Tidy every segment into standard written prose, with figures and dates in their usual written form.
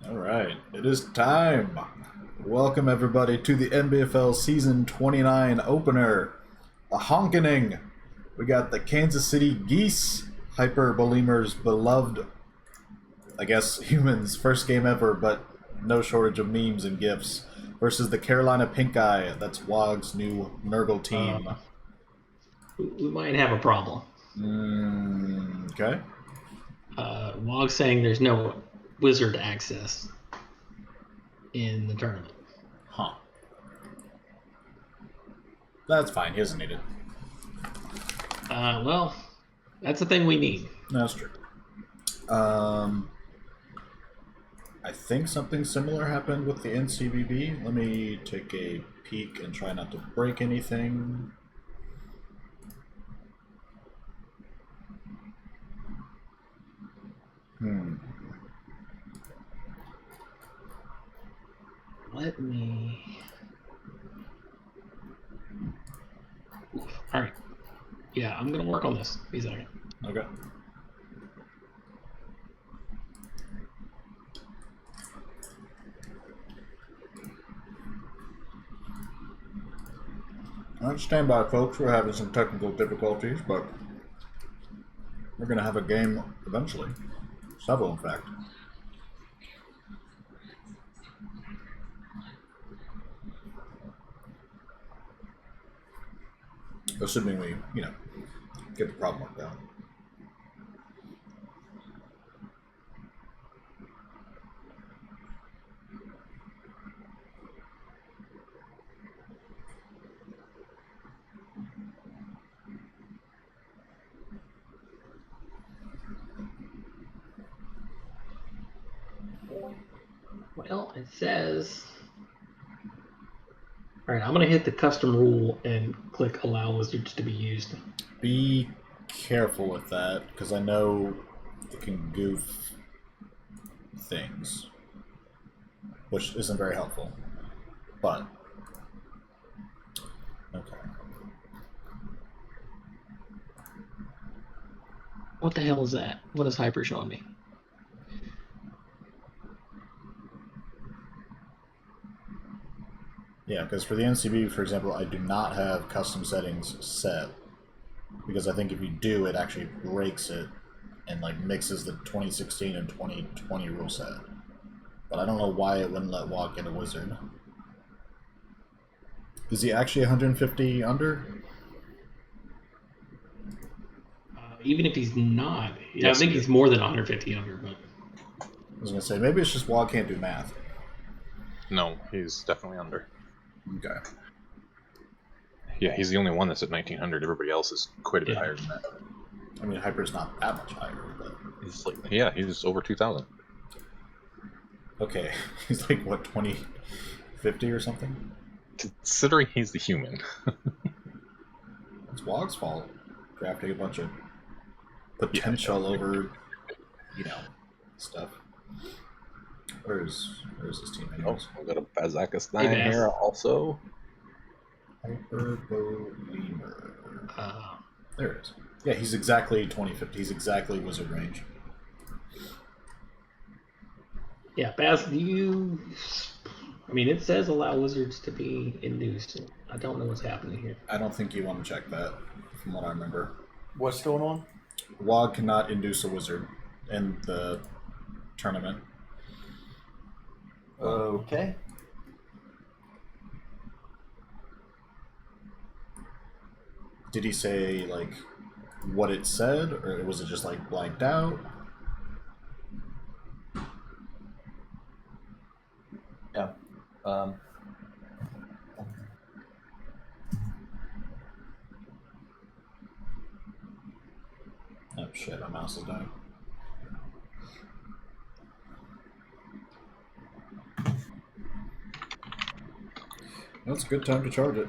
All right, it is time. Welcome everybody to the NBFL Season 29 opener. A honkening. We got the Kansas City Geese, Hyperbolemers' beloved, I guess, humans' first game ever, but no shortage of memes and gifs, versus the Carolina Pinkeye. That's WOG's new Nurgle team. We might have a problem. Okay. Wog saying there's no wizard access in the tournament. Huh. That's fine. He doesn't need it. Well, that's the thing we need. That's true. I think something similar happened with the NCBB. Let me take a peek and try not to break anything. Let me. All right. Yeah, I'm gonna work on this. Be a second. Okay. Alright, stand by, folks. We're having some technical difficulties, but we're going to have a game eventually. Several, in fact. Assuming we, get the problem worked out. Well, it says. All right, I'm gonna hit the custom rule and click allow wizards to be used. Be careful with that, because I know it can goof things, which isn't very helpful. But okay. What the hell is that? What is Hyper showing me? Yeah, because for the NCB, for example, I do not have custom settings set, because I think if you do, it actually breaks it and like mixes the 2016 and 2020 rule set. But I don't know why it wouldn't let Walk get a wizard. Is he actually 150 under? Even if he's not, Yes, I think he's more than 150 under. But I was gonna say maybe it's just Walk can't do math. No, he's definitely under. Okay. Yeah, he's the only one that's at 1900. Everybody else is quite a bit Yeah. higher than that. I mean, Hyper's not that much higher, but He's like, yeah, he's over 2000. okay. He's like what, 2050 or something? Considering he's the human. It's Walk's fault. Drafting a bunch of potential over, stuff. Where's his team Oh, anyways? we got a Bazakis Hey, 9 Baz. here also. Hyperbolemer. uh, There it is. Yeah, he's exactly 2050. He's exactly wizard range. yeah, Baz, do you? I mean, it says allow wizards to be induced. I don't know what's happening here. I don't think you want to check that, from what I remember. What's going on? WOG cannot induce a wizard in the tournament. Okay. Did he say, like, what it said, or was it just, like, blanked out? Yeah. Oh, shit, my mouse is dying. That's a good time to charge it.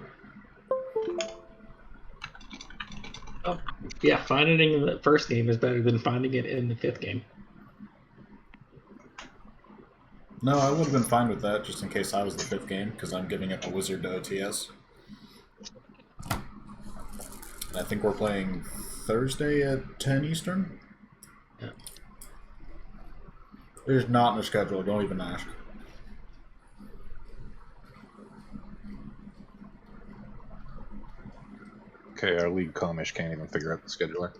Oh, yeah, finding it in the first game is better than finding it in the fifth game. No, I would have been fine with that, just in case I was the fifth game, because I'm giving up a wizard to OTS. And I think we're playing Thursday at 10 Eastern? Yeah. It is not in the schedule. Don't even ask. Okay, our league commish can't even figure out the scheduler.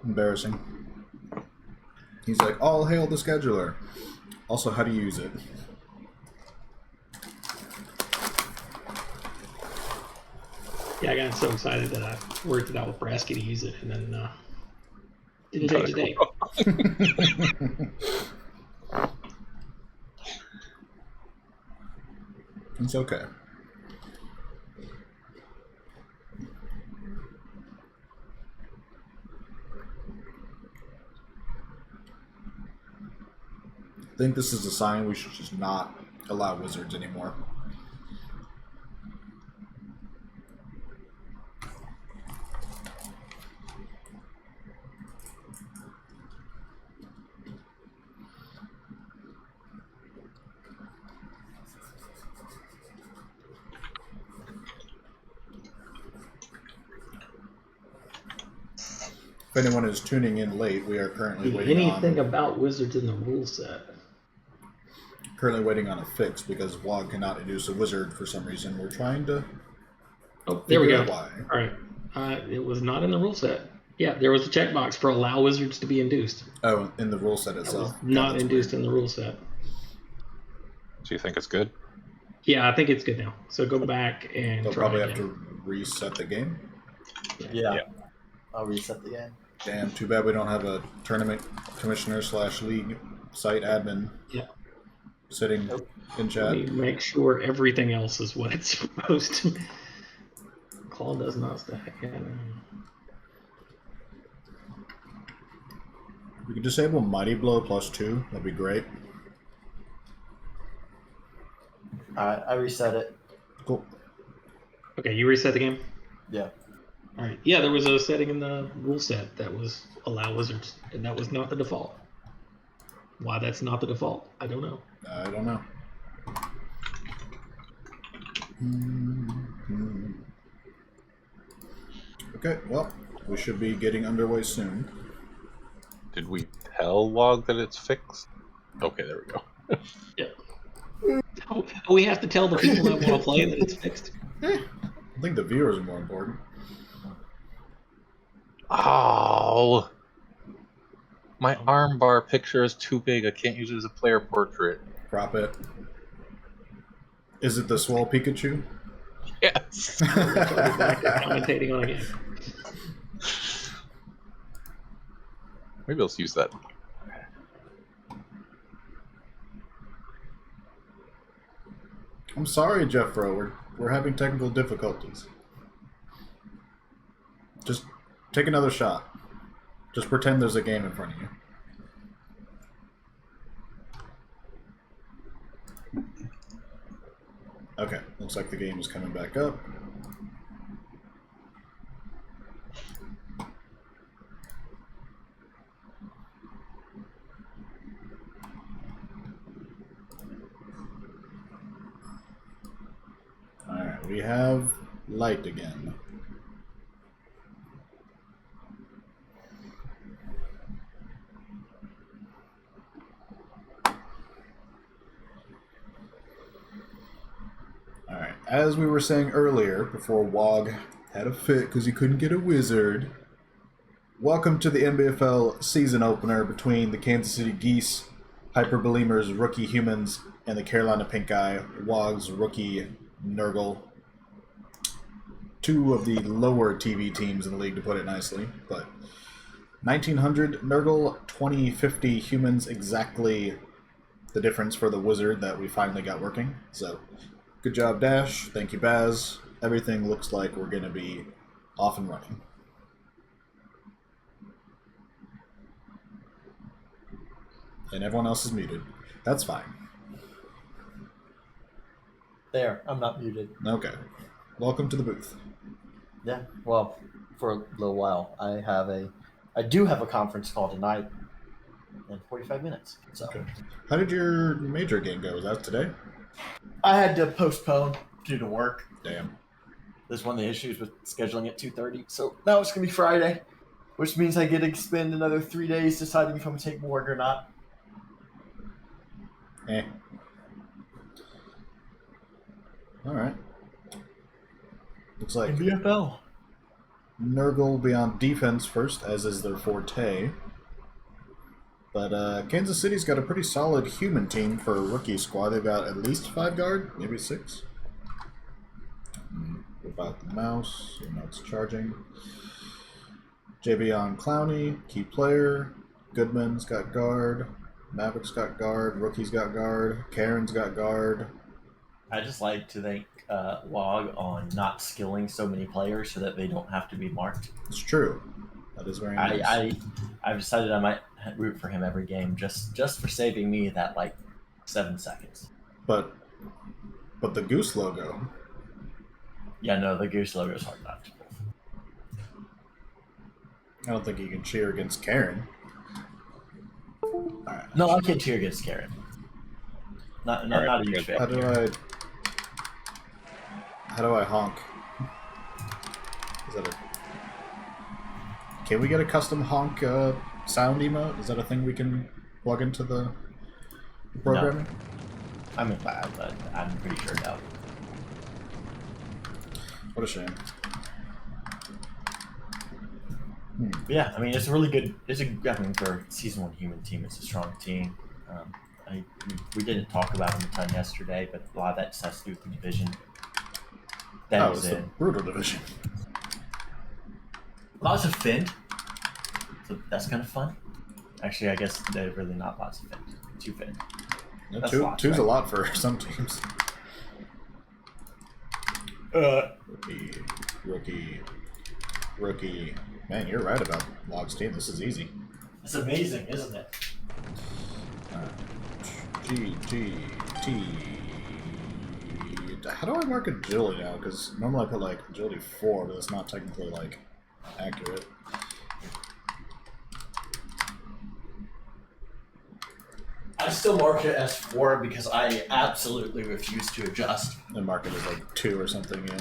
Embarrassing. He's like, all hail the scheduler. Also, how do you use it? Yeah, I got so excited that I worked it out with Brasky to use it, and then didn't change the date. It's okay. I think this is a sign we should just not allow wizards anymore. If anyone is tuning in late, we are currently waiting Anything on about wizards in the rule set? a fix because WOG cannot induce a wizard for some reason. We're trying to Oh, there we figure go. out why. All right. It was not in the rule set. Yeah, there was a checkbox for allow wizards to be induced. Oh, in the rule set That was itself. not that's induced weird. in the rule set. Do you think it's good? Yeah, I think it's good now. So go back and They'll try probably again. have to reset the game. Yeah. Yeah. I'll reset the game. Damn, too bad we don't have a tournament commissioner / league site admin Yeah. sitting in Let chat. me make sure everything else is what it's supposed to. Claw does not stack. We could disable Mighty Blow +2. That'd be great. Alright, I reset it. Cool. Okay, you reset the game? Yeah. All right. Yeah, there was a setting in the rule set that was allow wizards, and that was not the default. Why that's not the default, I don't know. I don't know. Okay, well, we should be getting underway soon. Did we tell WOG that it's fixed? Okay, there we go. Oh, we have to tell the people that want to play that it's fixed. I think the viewers are more important. Oh, my armbar picture is too big. I can't use it as a player portrait. Crop it. Is it the swole Pikachu? Yes. Commentating on a game. Maybe let's use that. I'm sorry, Jeff Rowe. We're having technical difficulties. Just take another shot. Just pretend there's a game in front of you. Okay, looks like the game is coming back up. Alright, we have light again. Alright, as we were saying earlier, before WOG had a fit because he couldn't get a wizard, welcome to the NBFL season opener between the Kansas City Geese, Hyperbolemers Rookie Humans, and the Carolina Pinkeye, WOG's Rookie Nurgle. Two of the lower TV teams in the league, to put it nicely, but 1900 Nurgle, 2050 Humans, exactly the difference for the wizard that we finally got working. So, good job, Dash. Thank you, Baz. Everything looks like we're going to be off and running. And everyone else is muted. That's fine. There, I'm not muted. Okay. Welcome to the booth. Yeah, well, for a little while. I do have a conference call tonight in 45 minutes. So Okay. How did your major game go? Was that today? I had to postpone due to work. Damn. There's one of the issues with scheduling at 2:30. So now it's gonna be Friday. Which means I get to spend another 3 days deciding if I'm going to take Morg or not. Eh. All right. Looks like NBFL. Nurgle will be on defense first, as is their forte. But Kansas City's got a pretty solid human team for a rookie squad. They've got at least 5 guard, maybe 6. What about the mouse? You know, it's charging. JB on Clowney, key player. Goodman's got guard. Maverick's got guard. Rookie's got guard. Karen's got guard. I just like to thank Log on not skilling so many players so that they don't have to be marked. It's true. That is very nice. I've decided I might root for him every game just for saving me that 7 seconds. But the Goose logo. Yeah, no, the Goose logo is hard not to pull. I don't think you can cheer against Karen. Alright. No, I can cheer against Karen. Not a huge fan. How do I honk? Is that a... Can we get a custom honk sound emote? Is that a thing we can plug into the programming? No. I mean, I'm pretty sure no. What a shame. Yeah, I mean, it's a really good. For season 1 human team, it's a strong team. We didn't talk about them a ton yesterday, but a lot of that just has to do with the division. It's the brutal division. Lots of Finn, so that's kind of fun. Actually, I guess they're really not lots of Finn. 2 Finn. No, two's a lot for some teams. Rookie. Man, you're right about Log's team. This is easy. It's amazing, isn't it? T. How do I mark agility now? Because normally I put agility 4, but it's not technically accurate. I still mark it as 4 because I absolutely refuse to adjust. And mark it as 2 or something. Yeah.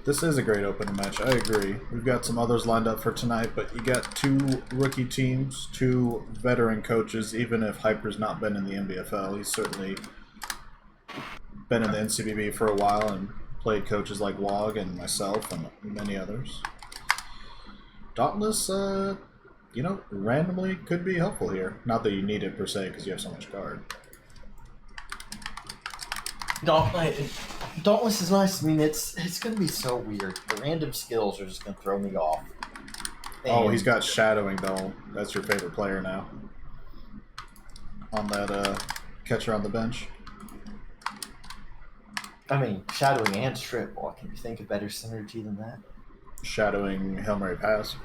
This is a great opening match. I agree. We've got some others lined up for tonight, but you got 2 rookie teams, 2 veteran coaches. Even if Hyper's not been in the NBFL, he's certainly been in the NCBB for a while and played coaches like Wog and myself and many others. Dauntless, randomly could be helpful here. Not that you need it per se, because you have so much guard. Dauntless is nice. I mean, it's going to be so weird. The random skills are just going to throw me off. Oh, he's got Shadowing, though. That's your favorite player now. On that catcher on the bench. I mean, Shadowing and Strip. Well, can you think of better synergy than that? Shadowing Hail Mary Pass.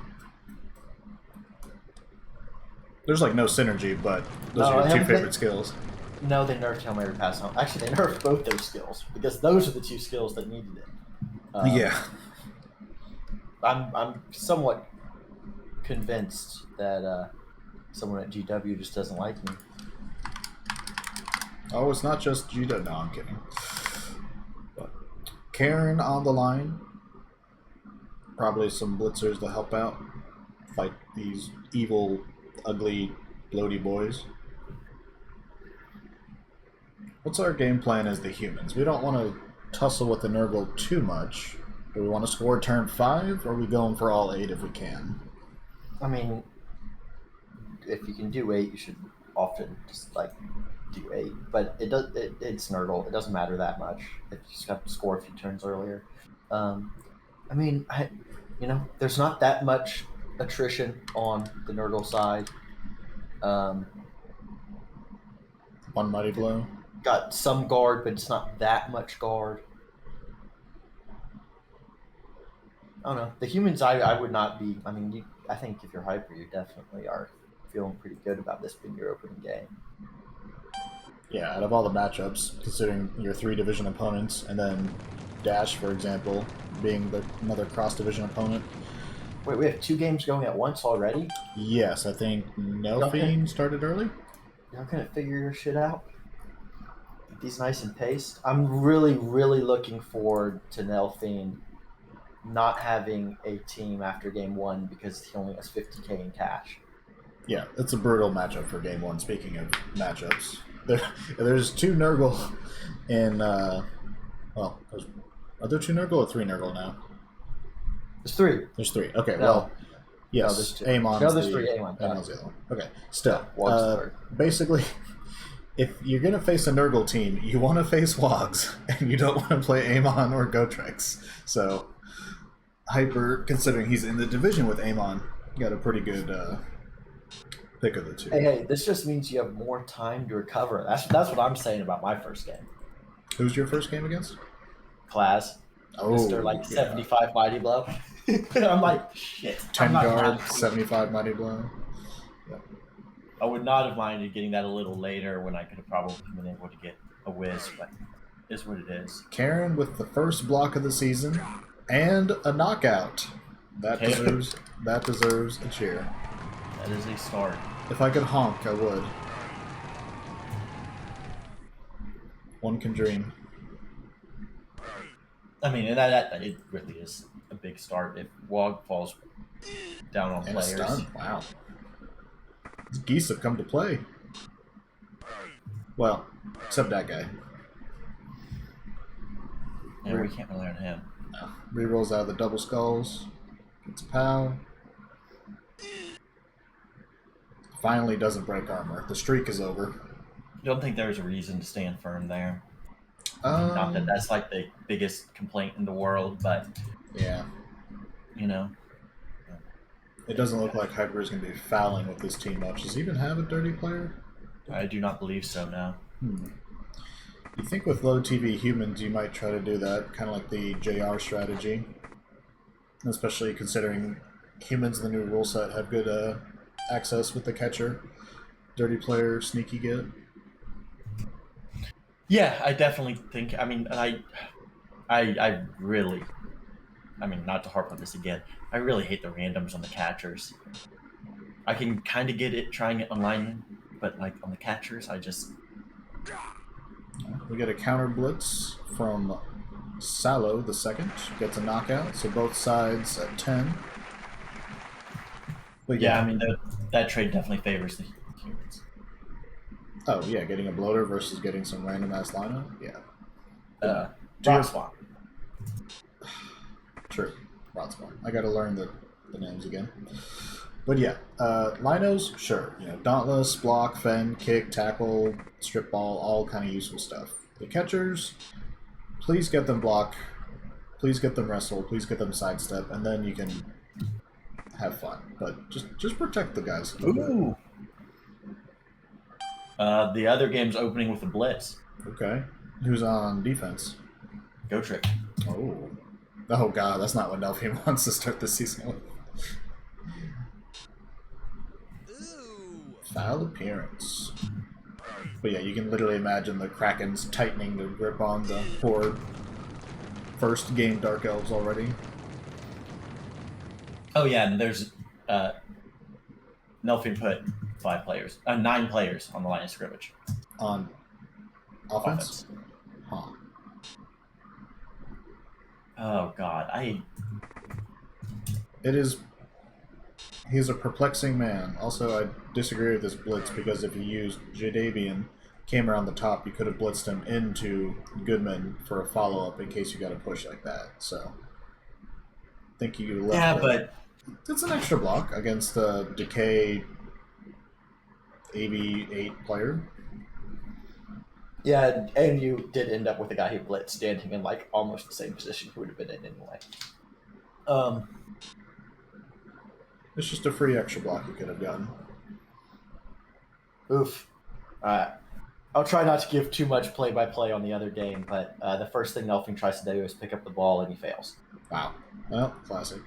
There's no synergy, but those are your 2 favorite skills. No, they nerfed Hail Mary Pass. Actually, they nerfed both those skills because those are the 2 skills that needed it. Yeah. I'm somewhat convinced that someone at GW just doesn't like me. Oh, it's not just GW. No, I'm kidding. But Karen on the line. Probably some blitzers to help out. Fight these evil, ugly, bloaty boys. What's our game plan as the humans? We don't want to tussle with the Nurgle too much. Do we want to score turn 5, or are we going for all 8 if we can? I mean, if you can do 8, you should often just do 8. But it's Nurgle. It doesn't matter that much. You just have to score a few turns earlier. I mean, there's not that much attrition on the Nurgle side. One mighty blow. Got some guard, but it's not that much guard. I don't know. The humans, I would not be. I mean, I think if you're Hyper, you definitely are feeling pretty good about this being your opening game. Yeah, out of all the matchups, considering your 3 division opponents, and then Dash, for example, being another cross-division opponent. Wait, we have 2 games going at once already? Yes, I think Nelphine started early. Y'all gonna figure your shit out? Get these nice and paced. I'm really, really looking forward to Nelphine not having a team after game 1 because he only has 50K in cash. Yeah, it's a brutal matchup for game 1. Speaking of matchups, there's 2 Nurgle in. Well, are there 2 Nurgle or 3 Nurgle now? There's 3. There's 3. Okay, No. well, yes, No, there's 2. Amon's No, there's the, 3. Amon. Amon's the other one. Okay, still, Wog's the third. basically, if you're gonna face a Nurgle team, you want to face Wogs, and you don't want to play Amon or Gotrek. So, Hyper, considering he's in the division with Amon, got a pretty good pick of the 2. Hey, this just means you have more time to recover. That's what I'm saying about my first game. Who's your first game against? Class. Oh, Mr. Like 75 Mighty Blow. I'm like, shit. 10 I'm guard, not- 75 Mighty Blow. I would not have minded getting that a little later when I could have probably been able to get a whiz, but it is what it is. Karen with the first block of the season and a knockout. That deserves a cheer. That is a start. If I could honk, I would. One can dream. I mean, and that it really is a big start if Wog falls down on And a players. stun. Wow. These Geese have come to play. Well, except that guy. Yeah, we can't rely on him. No. Rerolls out of the double skulls. Gets a POW. Finally doesn't break armor. The streak is over. I don't think there's a reason to stand firm there. Not that that's like the biggest complaint in the world, but Yeah. you know. It doesn't look like Hyper is going to be fouling with this team much. Does he even have a dirty player? I do not believe so now. You think with low TV humans you might try to do that, kind of like the JR strategy. Especially considering humans in the new rule set have good access with the catcher. Dirty player, sneaky get. Yeah, I definitely think. I mean, I really. I mean, not to harp on this again. I really hate the randoms on the catchers. I can kind of get it trying it online, but like on the catchers, I just. We get a counter blitz from Salo the second. Gets a knockout, so both sides at 10. But Yeah, I mean that trade definitely favors the humans. Oh, yeah, getting a bloater versus getting some random ass lineup? Yeah. Rock Swamp. True. Rotspawn. I gotta learn the names again. But yeah, Linos, sure. You know, Dauntless, block, fend, kick, tackle, strip ball, all kind of useful stuff. The catchers, please get them block, please get them wrestle, please get them sidestep, and then you can have fun. But just protect the guys. Ooh. The other game's opening with a blitz. Okay. Who's on defense? Go trick. Oh. Oh god, that's not what Nelfian wants to start the season with. Foul appearance. But yeah, you can literally imagine the Krakens tightening their grip on the poor first game Dark Elves already. Oh yeah, and there's Nelfian put 9 players on the line of scrimmage. On offense? Huh. Oh god, It is... He's a perplexing man. Also, I disagree with this blitz because if you used Jadavian, came around the top, you could have blitzed him into Goodman for a follow-up in case you got a push like that. So, I think you left yeah, it. but It's an extra block against the Decay AB8 player. yeah, and you did end up with a guy who blitzed standing in like almost the same position he would have been in anyway. It's just a free extra block you could have gotten. Oof. I'll try not to give too much play-by-play on the other game, but the first thing Nelfing tries to do is pick up the ball, and he fails. Wow. Well, classic.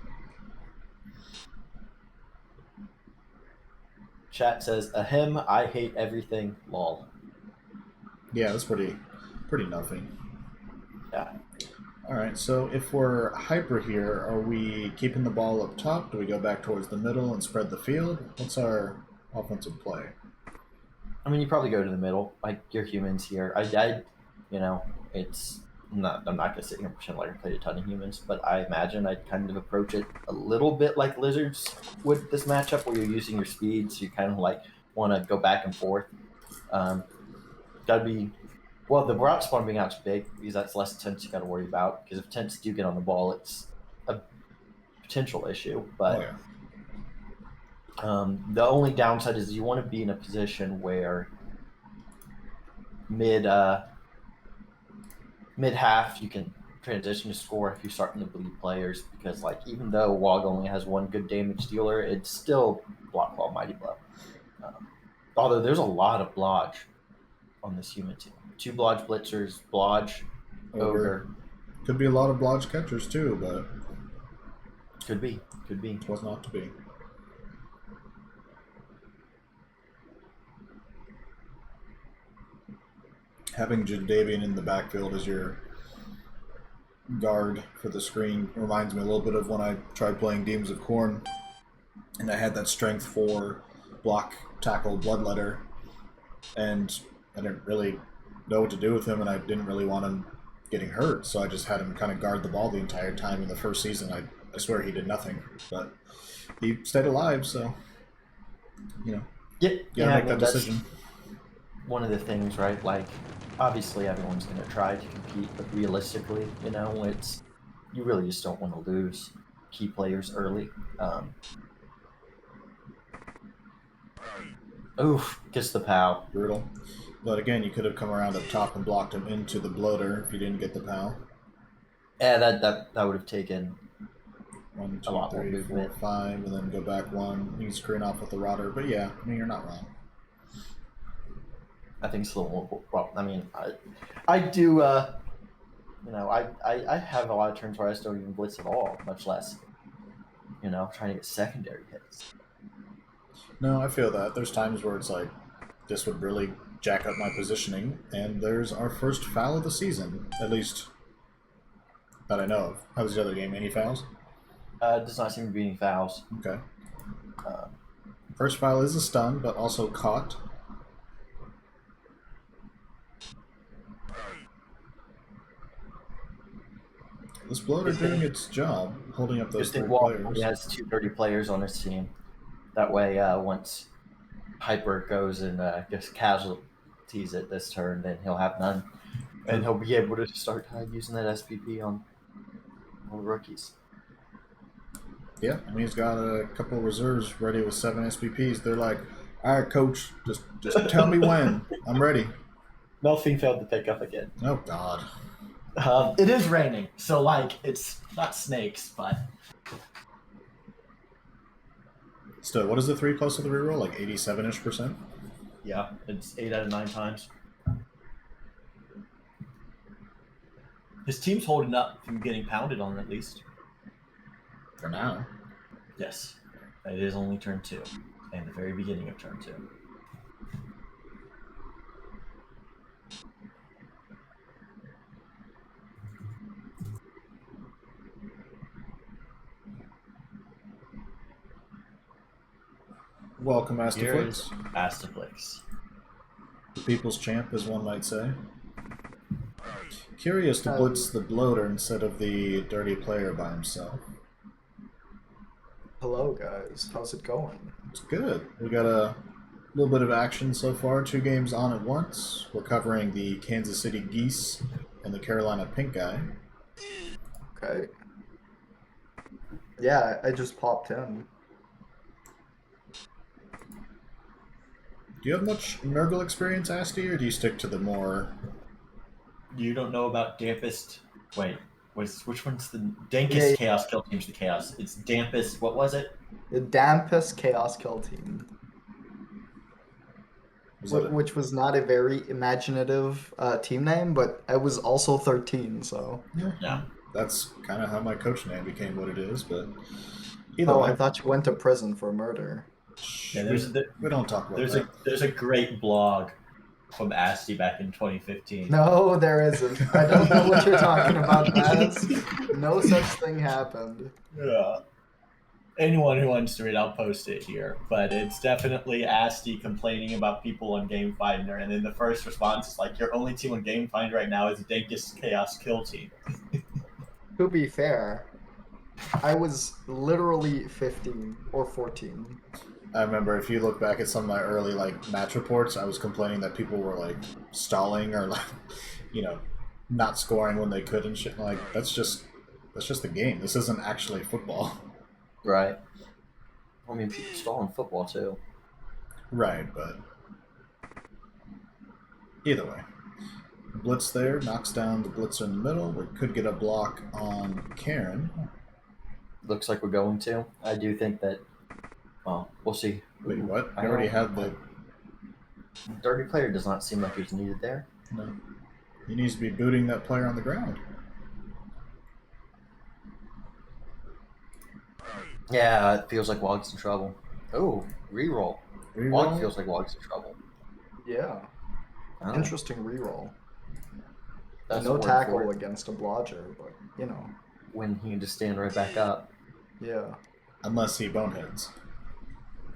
Chat says, ahem, I hate everything, lol. Yeah, that's pretty nothing. Yeah. Alright, so if we're hyper here, are we keeping the ball up top? Do we go back towards the middle and spread the field? What's our offensive play? I mean, you probably go to the middle. Like, you're humans here. I you know, it's I'm not gonna sit here and pretend like I played a ton of humans, but I imagine I'd kind of approach it a little bit like lizards would this matchup, where you're using your speed, so you kind of like want to go back and forth. Gotta be well. The route spawn being out's big because that's less tents you got to worry about. Because if tents do get on the ball, it's a potential issue. But the only downside is you want to be in a position where mid half you can transition to score if you're starting to bleed players, because like even though Wog only has one good damage dealer, it's still block claw mighty blow. Although there's a lot of blodge on this human team. 2 blodge blitzers, blodge, ogre. Could be a lot of blodge catchers too, but Could be. was not to be. Having Jadavian in the backfield as your guard for the screen reminds me a little bit of when I tried playing Demons of Corn, and I had that strength 4 block tackle bloodletter, and I didn't really know what to do with him, and I didn't really want him getting hurt, so I just had him kind of guard the ball the entire time. In the first season, I swear he did nothing, but he stayed alive, so you know, make that decision. One of the things, right? Like, obviously everyone's going to try to compete, but realistically, it's you really just don't want to lose key players early. Oof, gets the POW. Brutal. But again, you could have come around up top and blocked him into the bloater if you didn't get the POW. Yeah, that would have taken 1, 2, a lot more 3, 4, movement. 5, and then go back 1. You can screen off with the rotter, but yeah, I mean, you're not wrong. I think it's a little more. Well, I mean, I do. I have a lot of turns where I just don't even blitz at all, much less, trying to get secondary hits. No, I feel that. There's times where it's like, this would really jack up my positioning, and there's our first foul of the season, at least that I know of. How was the other game? Any fouls? Does not seem to be any fouls. Okay. First foul is a stun, but also caught. This bloater doing its job, holding up those 3 players. He has 2 dirty players on his team. That way, once Hyper goes and just casualties it this turn, then he'll have none. And he'll be able to start using that SPP on rookies. Yeah, I mean, he's got a couple of reserves ready with 7 SPPs. They're like, all right, coach, just tell me when. I'm ready. Melfin failed to pick up again. Oh, God. It is raining, so, it's not snakes, but... Still, what is the 3 plus of the reroll? Like 87-ish%? Yeah, it's 8 out of 9 times. His team's holding up from getting pounded on, at least. For now. Yes. It is only turn 2, and the very beginning of turn 2. Welcome, Astaflix. Astaflix. The people's champ, as one might say. Curious to blitz the bloater instead of the dirty player by himself. Hello, guys. How's it going? It's good. We got a little bit of action so far. 2 games on at once. We're covering the Kansas City Geese and the Carolina Pinkeye. Okay. Yeah, I just popped in. Do you have much Nurgle experience, Asti, or do you stick to the more... You don't know about dampest... Wait, which one's the... Dankest Chaos Kill Team's the Chaos. It's dampest... What was it? The dampest Chaos Kill Team. Which was not a very imaginative team name, but it was also 13, so... Yeah. That's kind of how my coach name became what it is, but... Either way. I thought you went to prison for murder. Yeah, we don't talk about that. There's a great blog from Asti back in 2015. No, there isn't. I don't know what you're talking about, Baz. No such thing happened. Yeah. anyone who wants to read, I'll post it here. But it's definitely Asti complaining about people on Game Finder, and then the first response is like, "Your only team on Game Finder right now is Dankest Chaos Kill Team." To be fair, I was literally 15 or 14. I remember if you look back at some of my early like match reports, I was complaining that people were like stalling or like, not scoring when they could and shit. Like that's just the game. This isn't actually football. Right. I mean, people stall in football too. Right, but either way. Blitz there, knocks down the blitzer in the middle. We could get a block on Karen. Looks like we're going to. I do think that. Well, we'll see. Wait, what? I I already don't- had the... Dirty player does not seem like he's needed there. No. He needs to be booting that player on the ground. Yeah, it feels like Wog's in trouble. Oh, reroll. Wog feels like Wog's in trouble. Yeah. Oh, Interesting reroll. that's No a word tackle for it. against a blodger, but When he can just stand right back up. yeah. Unless he boneheads.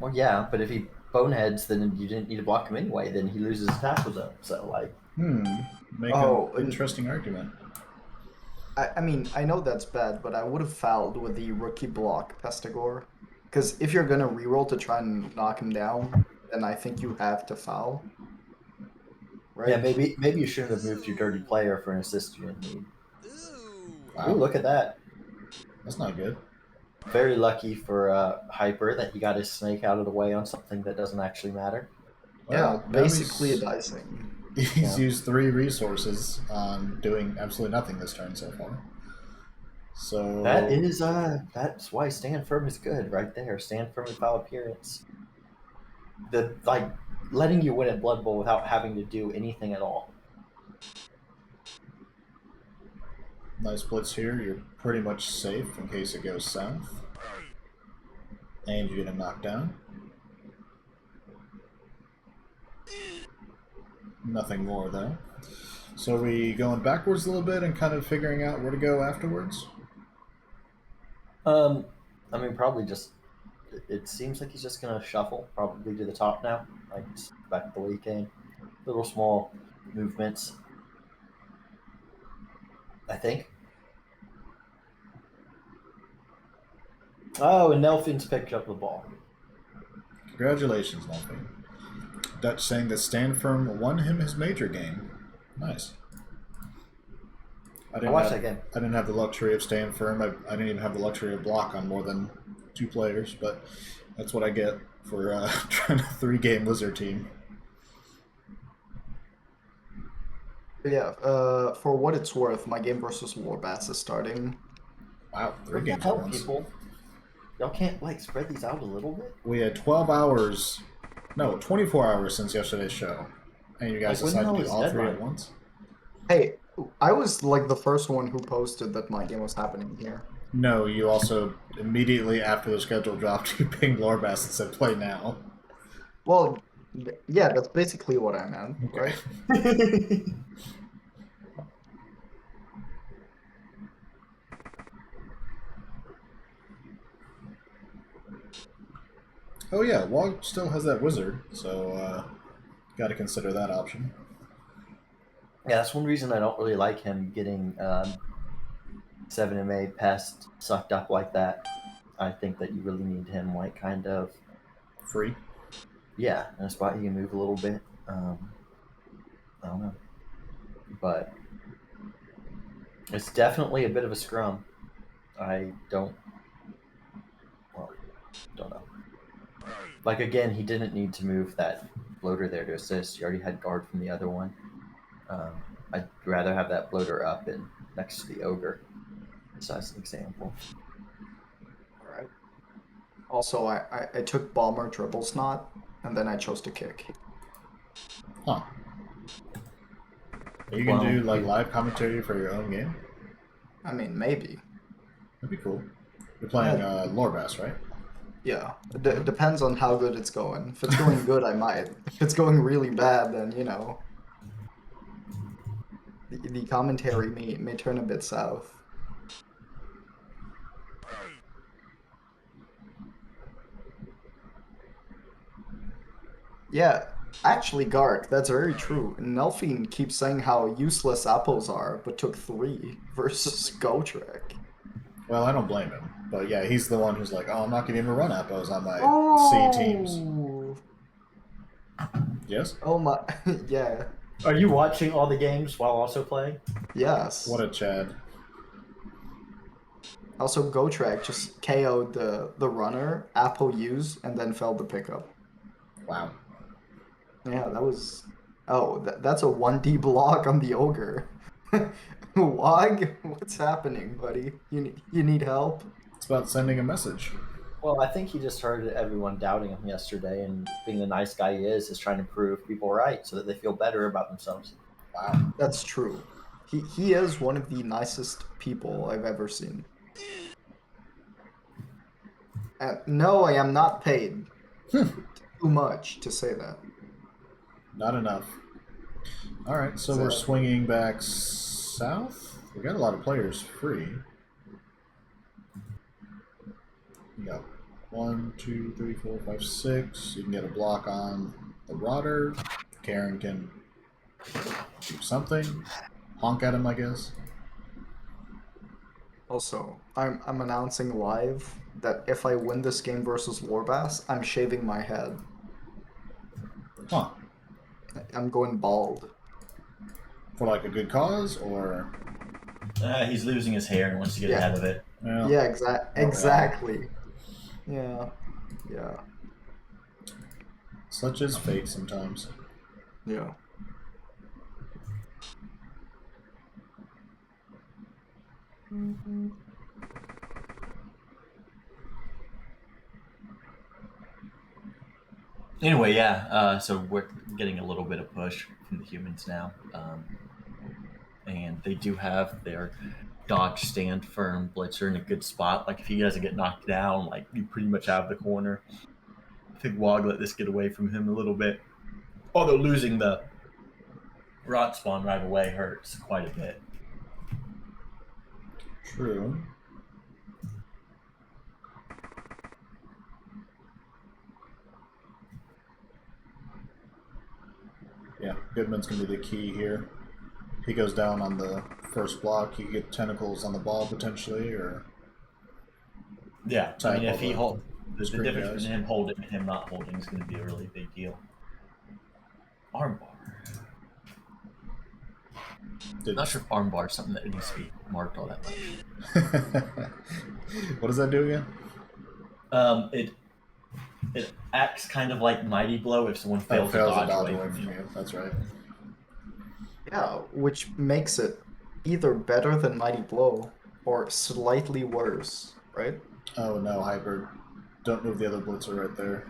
Well, yeah, but if he boneheads, then you didn't need to block him anyway. Then he loses his tackle zone. So, like, Make Oh, an interesting argument. I mean, I know that's bad, but I would have fouled with the rookie block Pestigore. Because if you're going to reroll to try and knock him down, then I think you have to foul. Right? yeah, maybe you shouldn't have moved your dirty player for an assist you didn't need. Wow. Ooh, look at that. That's not good. Very lucky for Hyper that he got his snake out of the way on something that doesn't actually matter. Yeah, Well, now basically a he's- dicing. He's Yeah. used 3 resources on doing absolutely nothing this turn so far. So That is that's why stand firm is good right there. Stand firm and foul appearance. Letting you win at Blood Bowl without having to do anything at all. nice blitz here. You're pretty much safe in case it goes south. And you get a knockdown. Nothing more though. So are we going backwards a little bit and kind of figuring out where to go afterwards? I mean, probably just. It seems like he's just gonna shuffle, probably to the top now, like just back the way he came. Little small movements. I think. Oh, and Nelfin's picked up the ball. Congratulations, Lumpy. Dutch saying that Stand Firm won him his major game. Nice. I I'll watch that game. I didn't have the luxury of Stand Firm. I didn't even have the luxury of block on more than 2 players, but that's what I get for trying a 3-game Wizard team. Yeah, for what it's worth, my game versus Warbass is starting. Wow, 3 What the games at hell, once. people? Y'all can't spread these out a little bit? We had 24 hours since yesterday's show, and you guys Like, when the decided to hell do is all 3 deadline? at once? Hey, I was like the first one who posted that my game was happening here. No, you also immediately after the schedule dropped, you pinged Lorbass and said, "Play now." Well, yeah, that's basically what I meant, Okay. right? Oh yeah, Wog still has that wizard, so got to consider that option. Yeah, that's one reason I don't really like him getting 7MA pest sucked up like that. I think that you really need him, kind of, Free. yeah, in a spot he can move a little bit. I don't know. But it's definitely a bit of a scrum. I don't know. Again, he didn't need to move that bloater there to assist. He already had guard from the other one. I'd rather have that bloater up and next to the ogre. So that's an example. Alright. Also, I took Balmer Dribble Snot, and then I chose to kick. Huh. Are you gonna do live commentary for your own game? I mean, maybe. That'd be cool. You're playing Lorbass, right? Yeah. It depends on how good it's going. If it's going good, I might. If it's going really bad, then, the commentary may turn a bit south. Yeah, actually, Garg, that's very true. Nelphine keeps saying how useless apples are, but took 3 versus Gotrek. Well, I don't blame him. But yeah, he's the one who's like, oh, I'm not going to even run Appos on my C teams. Oh, Yes? oh my, yeah, Are you watching all the games while also playing? yes. What a Chad. Also, Gotrek just KO'd the runner, Apple used, and then failed the pickup. Wow. Yeah, that was. Oh, that's a 1D block on the ogre. Wog, what's happening, buddy? You need help? It's about sending a message. Well, I think he just heard everyone doubting him yesterday, and being the nice guy he is trying to prove people right so that they feel better about themselves. Wow. That's true. He is one of the nicest people I've ever seen. No, I am not paid too much to say that. Not enough. All right, so we're Exactly. swinging back south. We got a lot of players free. You got 1, 2, 3, 4, 5, 6. You can get a block on the Rotter. Karen can do something. Honk at him, I guess. Also, I'm announcing live that if I win this game versus Warbass, I'm shaving my head. Huh. I'm going bald. For like a good cause, or He's losing his hair and wants to get Yeah. ahead of it. well, Yeah, wow. exactly. Yeah, yeah, Such is fate sometimes. yeah. Anyway, yeah. So we're getting a little bit of push from the humans now, and they do have their dodge, stand firm blitzer in a good spot. Like if he doesn't get knocked down, like you pretty much have the corner. I think Wog let this get away from him a little bit, although losing the rot spawn right away hurts quite a bit. True. Yeah, Goodman's going to be the key here. He goes down on the first block. You get tentacles on the ball potentially, or Yeah, I mean, if he hold the screen difference guys. between him holding and him not holding is going to be a really big deal. Armbar. Not sure if armbar is something that needs to be marked all that much. What does that do again? It acts kind of like mighty blow if someone fails to Fails dodge, to dodge away from you. That's right. Yeah, which makes it either better than Mighty Blow or slightly worse, right? Oh no, Hyper. Don't move the other blitzer right there.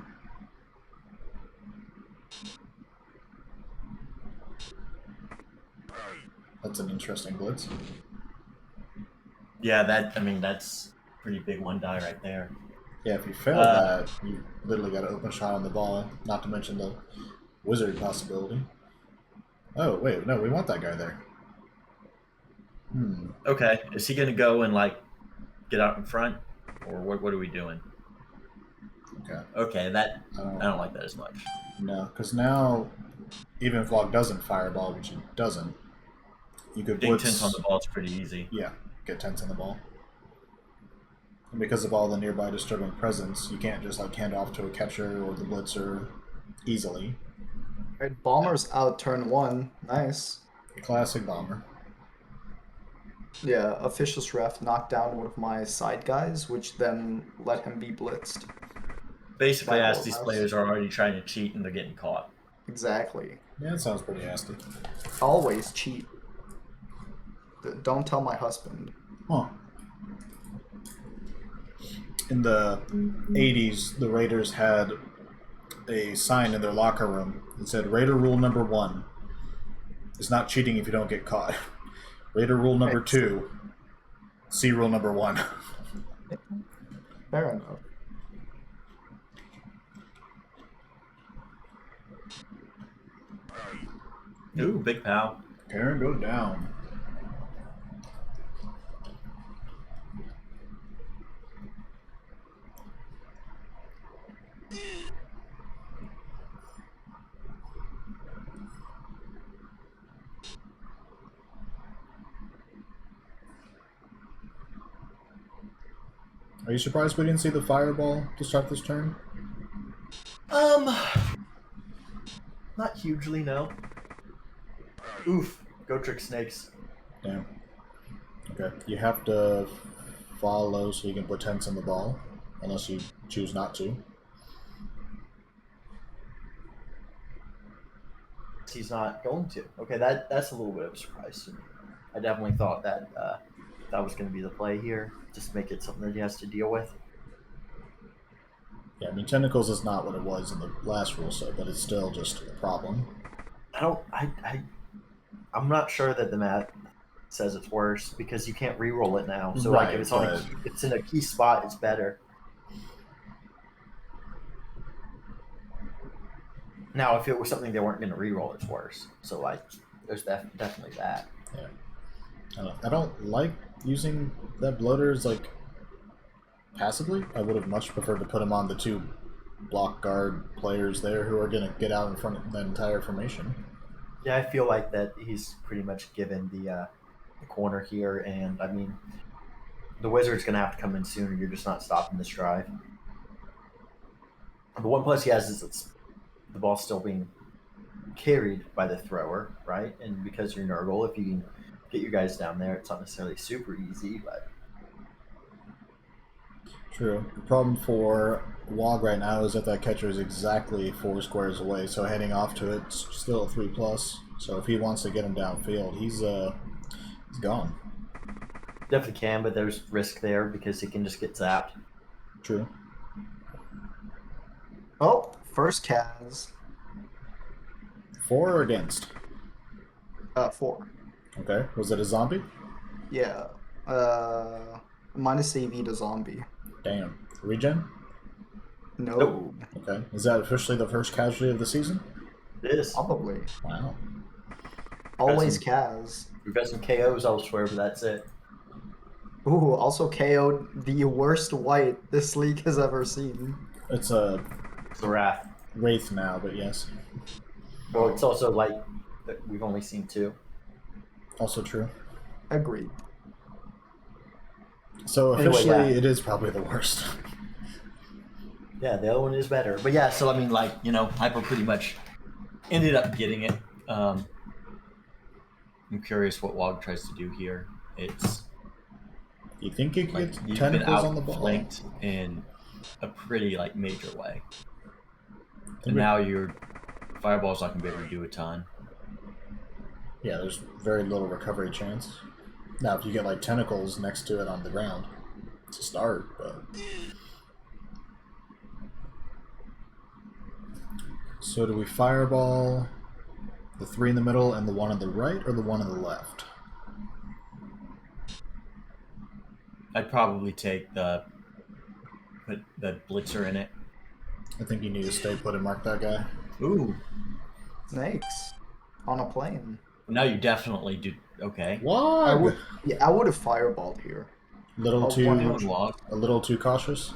That's an interesting blitz. Yeah, that's a pretty big one die right there. Yeah, if you fail that, you literally got an open shot on the ball, not to mention the wizard possibility. Oh, wait, no, we want that guy there. Okay, is he going to go and like get out in front, or what are we doing? Okay. Okay, that I don't like that as much. No, because now, even if Log doesn't fireball, which he doesn't, you could Being blitz. tense on the ball is pretty easy. Yeah, get tense on the ball. And because of all the nearby disturbing presence, you can't just like hand off to a catcher or the blitzer easily. Right, Bomber's out turn 1. Nice. Classic Bomber. Yeah, Officious Ref knocked down one of my side guys, which then let him be blitzed. Basically, That as whole these house. players are already trying to cheat and they're getting caught. Exactly. Yeah, that sounds pretty nasty. Always cheat. Don't tell my husband. Huh. In the 80s, the Raiders had a sign in their locker room that said, Raider rule number 1 is not cheating if you don't get caught. Raider rule number 2, C rule number 1. Fair enough. Ooh, big pal. Karen, go down. Are you surprised we didn't see the fireball to start this turn? Not hugely, no. Oof. Go trick snakes. Damn. Okay. You have to follow so you can put tents on the ball, unless you choose not to. He's not going to. Okay, that's a little bit of a surprise to me. I definitely thought that that was going to be the play here. Just make it something that he has to deal with. Yeah, I mean, tentacles is not what it was in the last rule set, but it's still just a problem. I'm not sure that the math says it's worse because you can't re-roll it now. So Right, like if it's but... if it's in a key spot, it's better. Now, if it was something they weren't going to re-roll, it's worse. So like, there's definitely that. Yeah. I don't like using that bloater as like passively. I would have much preferred to put him on the two block guard players there who are going to get out in front of the entire formation. Yeah, I feel like that he's pretty much given the corner here, and I mean, the Wizard's going to have to come in soon, or you're just not stopping this drive. The one plus he has is the ball's still being carried by the thrower, right? And because you're Nurgle, if you can get your guys down there, it's not necessarily super easy, but... True. The problem for Wog right now is that catcher is exactly 4 squares away, so heading off to it's still a 3+. So if he wants to get him downfield, he's gone. Definitely can, but there's risk there because he can just get zapped. True. Oh, first Kaz. 4 or against? 4. Okay. Was it a zombie? Yeah. Minus AV to zombie. Damn. Regen? No. Nope. Okay. Is that officially the first casualty of the season? It is. Probably. Wow. Always Kaz. We've got some KOs elsewhere, but that's it. Ooh, also KO'd the worst white this league has ever seen. It's a It's the Wrath. Wraith now, but yes. Well, it's also like we've only seen 2. Also true. Agreed. So Anyway, officially, yeah. it is probably the worst. Yeah, the other one is better. But yeah, so I mean, like, you know, Hyper pretty much ended up getting it. I'm curious what Wog tries to do here. It's You think he could like get you've been tentacles on the ball? outflanked in a pretty like major way, and now your fireball's not gonna be able to do a ton. Yeah, there's very little recovery chance. Now, if you get like tentacles next to it on the ground, it's a start, but... So do we fireball the 3 in the middle and the 1 on the right, or the 1 on the left? I'd probably take put the blitzer in it. I think you need to stay put and mark that guy. Ooh, Snakes. On a plane. now you definitely do. Okay. What? I would have fireballed here. Little Oh, too, 100. a little too cautious.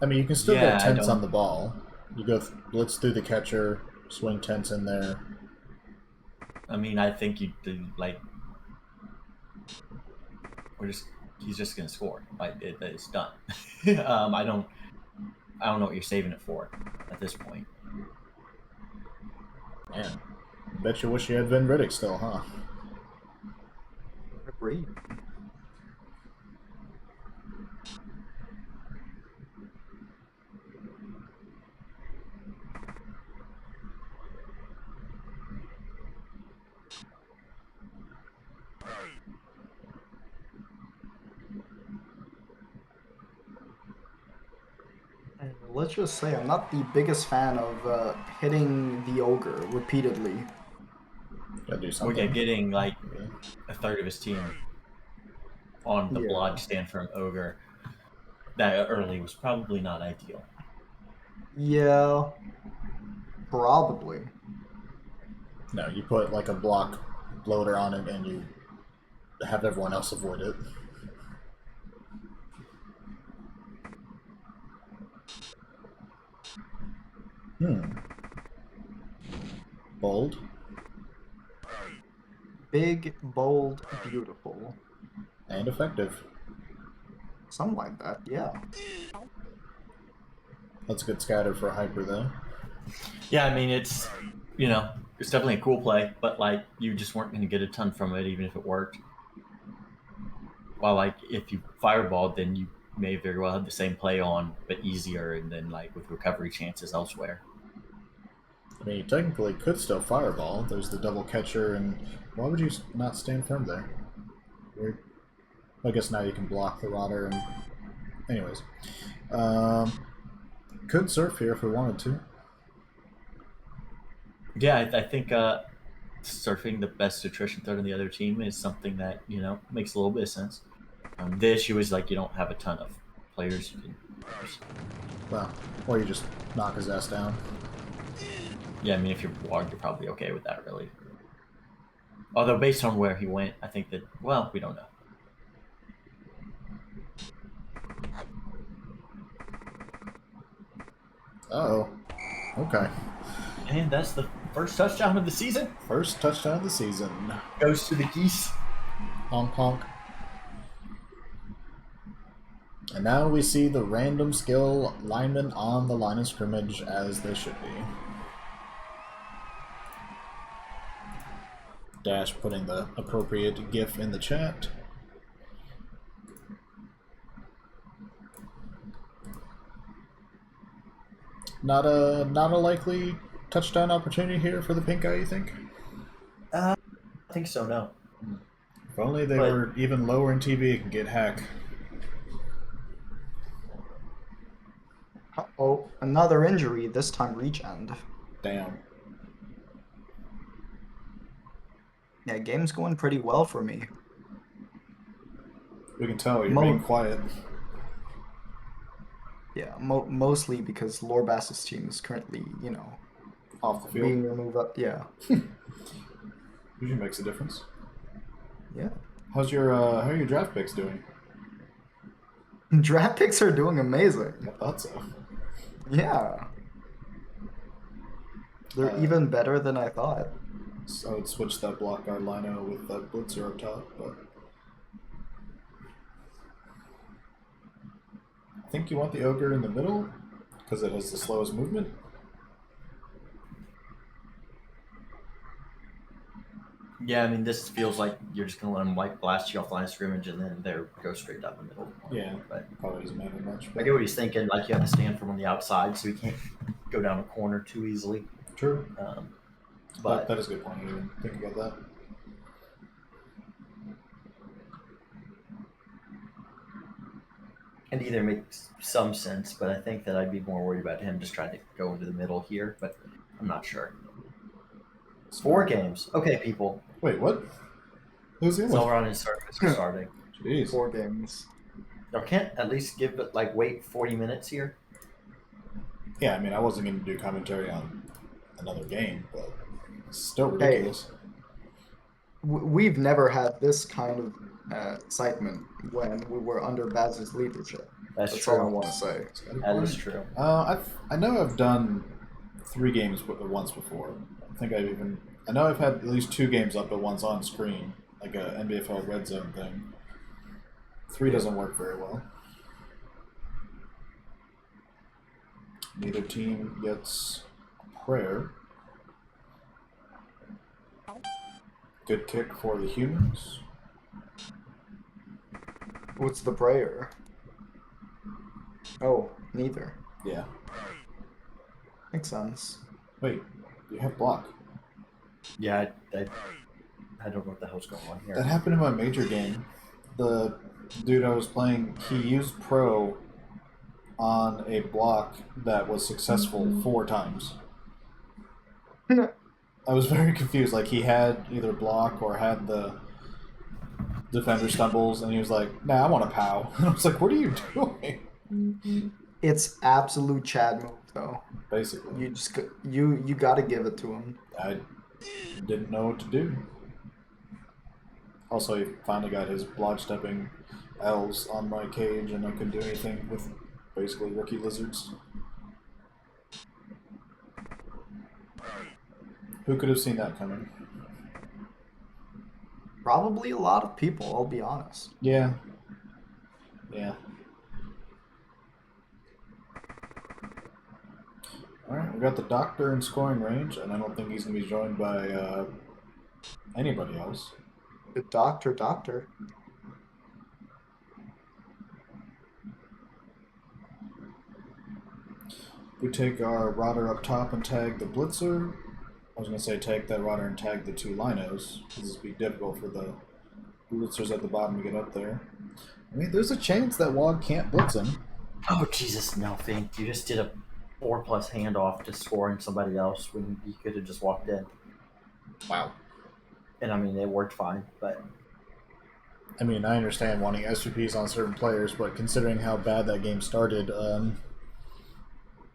I mean, you can still Yeah, go I tents don't- on the ball. You go blitz through the catcher, swing tents in there. I mean, I think you do like. He's just gonna score. Like it's done. I don't know what you're saving it for at this point. Man, bet you wish you had Van Riddick still, huh? Agreed. And let's just say I'm not the biggest fan of hitting the ogre repeatedly. Gotta do something. Okay, getting like a third of his team on the Yeah. blood stand from ogre that early was probably not ideal. Yeah, probably. No, you put like a block bloater on it and you have everyone else avoid it. Bold. Big, bold, beautiful. And effective. Something like that, yeah. That's a good scatter for a hyper, though. Yeah, I mean it's it's definitely a cool play, but like you just weren't going to get a ton from it even if it worked. While like if you fireballed, then you may very well have the same play on, but easier, and then like with recovery chances elsewhere. I mean, you technically could still fireball. There's the double catcher, and why would you not stand firm there? Weird. I guess now you can block the rotter, and anyways. Could surf here if we wanted to. Yeah, I think surfing the best attrition threat on the other team is something that makes a little bit of sense. The issue is like you don't have a ton of players you can use. Well, or you just knock his ass down. Yeah, I mean if you're Wog, you're probably okay with that, really. Although based on where he went, I think that we don't know. Uh-oh. Okay. And that's the first touchdown of the season. First touchdown of the season. Goes to the Geese. Honk honk. And now we see the random skill linemen on the line of scrimmage as they should be. Dash putting the appropriate GIF in the chat. Not a likely touchdown opportunity here for the Pinkeye, you think? I think so. No. If only they were even lower in TV, it can get hacked. Uh-oh, another injury, this time regen. Damn. Yeah, game's going pretty well for me. We can tell you're being quiet. Yeah, mostly because Lorbass's team is currently, Off the field. being removed. Yeah. Usually makes a difference. Yeah. How are your draft picks doing? Draft picks are doing amazing. I thought so. Yeah. They're even better than I thought. So I would switch that block guard lino with that blitzer up top, but I think you want the ogre in the middle because it has the slowest movement. Yeah, I mean this feels like you're just gonna let them like blast you off the line of scrimmage and then they go straight down the middle. Yeah, but probably doesn't matter much. I get what he's thinking. Like you have to stand from on the outside, so he can't go down a corner too easily. True. But that is a good point. I didn't think about that. and either makes some sense, but I think that I'd be more worried about him just trying to go into the middle here, but I'm not sure. 4 games. Okay, people. Wait, what? Who's the other one? Zelron is starting. Jeez. 4 games. Now, can't at least give it, like, wait 40 minutes here? Yeah, I mean, I wasn't going to do commentary on another game, but it's still ridiculous. We've never had this kind of excitement when we were under Baz's leadership. That's That's true. all I want to say. That is true. I know I've done 3 games once before. I know I've had at least 2 games up at once on screen, like a NBFL red zone thing. 3 doesn't work very well. Neither team gets a prayer. Good kick for the humans. What's the prayer? Oh, neither. Yeah. Makes sense. Wait, you have block. Yeah, I don't know what the hell's going on here. That happened in my major game. The dude I was playing, he used pro on a block that was successful 4 times. I was very confused. Like, he had either block or had the defender stumbles, and he was like, nah, I want a POW. And I was like, what are you doing? It's absolute Chad move, though. Basically. You just you got to give it to him. I didn't know what to do. Also, he finally got his block stepping elves on my cage, and I couldn't do anything with basically rookie lizards. Who could have seen that coming? Probably a lot of people, I'll be honest. Yeah. Yeah. got the doctor in scoring range, and I don't think he's going to be joined by anybody else. The doctor. We take our rotter up top and tag the blitzer. I was going to say take that rotter and tag the 2 linos. This would be difficult for the blitzers at the bottom to get up there. I mean, there's a chance that Wog can't blitz him. Oh, Jesus, no, Fink. You just did a 4+ handoff to scoring somebody else when you could have just walked in. Wow. And, I mean, it worked fine, but... I mean, I understand wanting SVPs on certain players, but considering how bad that game started,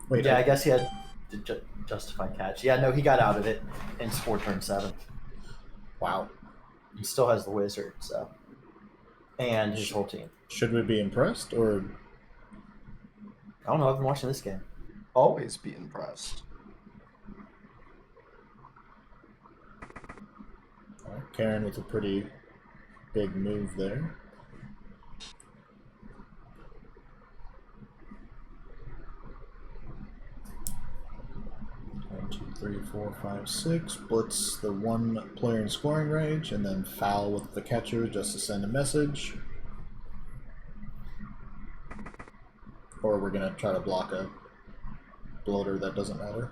wait. Yeah, I guess he had to justify catch. Yeah, no, he got out of it and scored turn 7. Wow. He still has the wizard, so... And his whole team. Should we be impressed, or... I don't know, I've been watching this game. Always be impressed. Karen with a pretty big move there. One, 2, 3, 4, 5, 6. Blitz the 1 player in scoring range, and then foul with the catcher just to send a message. Or we're gonna try to block a bloater that doesn't matter.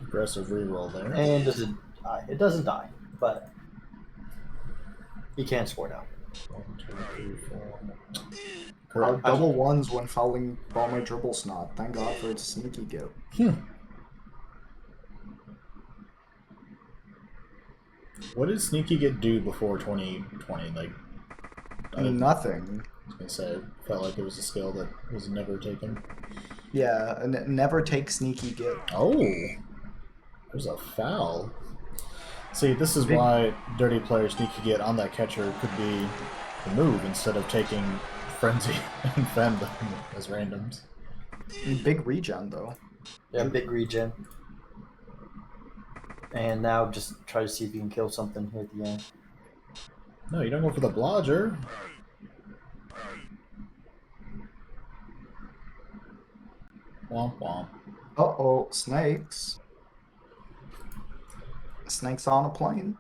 Aggressive reroll there. And does it die? It doesn't die, but he can't score now. 1, 2, 3, 4. Our Correct. double ones when fouling Bomber Dribble Snot. Thank God for its sneaky go. What did Sneaky Get do before 2020? Like, Nothing. I was gonna say, felt like it was a skill that was never taken. Yeah, and it never take sneaky get. Oh, there's a foul. See, this is why dirty player Sneaky Get on that catcher could be the move instead of taking Frenzy and Fend as randoms. Big regen though. Yeah, big regen. And now just try to see if you can kill something here at the end. No, you don't go for the blodger. Womp womp. Uh-oh, snakes. Snakes on a plane.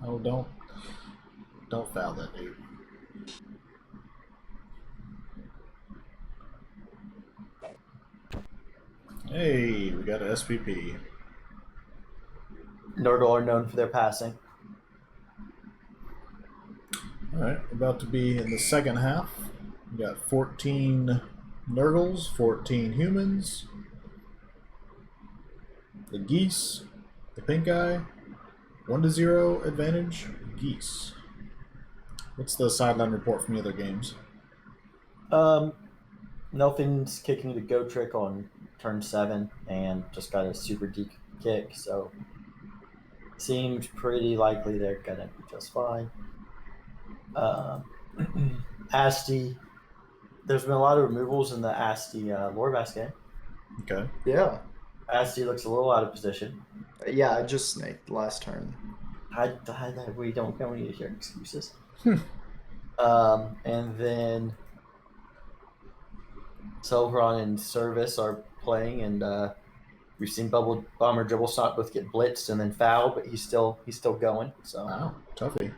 Oh, don't foul that dude. Hey, we got an SPP. Nurgle are known for their passing. Alright, about to be in the second half. We got 14 Nurgles, 14 humans. The Geese, the Pinkeye, 1-0 advantage, Geese. What's the sideline report from the other games? Nelfin's kicking the go trick on turn 7 and just got a super deep kick, so seems pretty likely they're gonna be just fine. Asti, there's been a lot of removals in the Asti Lorbass game. Okay. Yeah. Asti looks a little out of position. Yeah, I just snaked last turn. We don't need to hear excuses. And then Silveron and Service are playing, and we've seen Bomber Dribble Snot both get blitzed and then fouled, but he's still going. So Wow, toughie.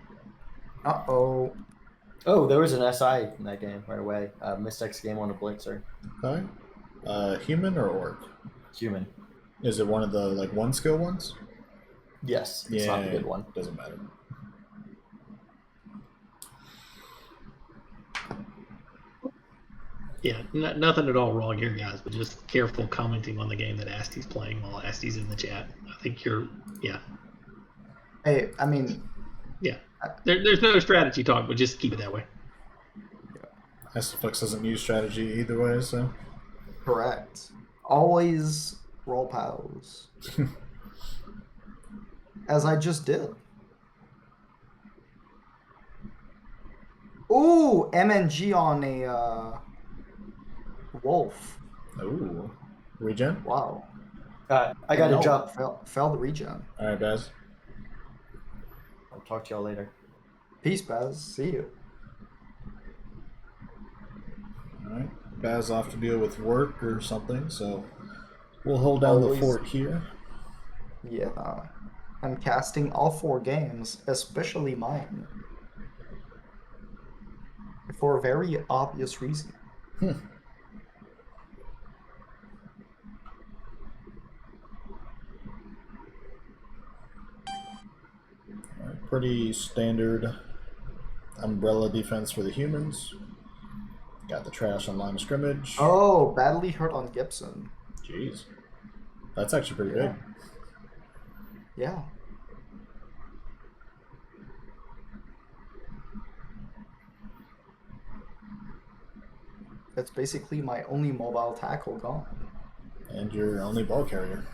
Uh-oh. oh, there was an SI in that game right away. Mystics game on a blitzer. Okay. Human or orc? Human. Is it one of the like one skill ones? Yes, it's not the good one. Doesn't matter. Yeah, nothing at all wrong here, guys, but just careful commenting on the game that Asty's playing while Asty's in the chat. I think Hey, I mean, there's no strategy talk, but just keep it that way. Estaflix doesn't use strategy either way, so. correct. Always roll pals. As I just did. Ooh, MNG on a wolf. Ooh. Regen? Wow. I got to No, jump. Failed the regen. Alright, Baz. I'll talk to y'all later. Peace, Baz. See you. Alright. Baz off to deal with work or something, so we'll hold down Always. the fort here. Yeah. I'm casting all 4 games, especially mine. For a very obvious reason. Alright, pretty standard umbrella defense for the humans. Got the trash on line of scrimmage. Oh, badly hurt on Gibson. Jeez. That's actually pretty Yeah. big. Yeah. That's basically my only mobile tackle gone. And your only ball carrier.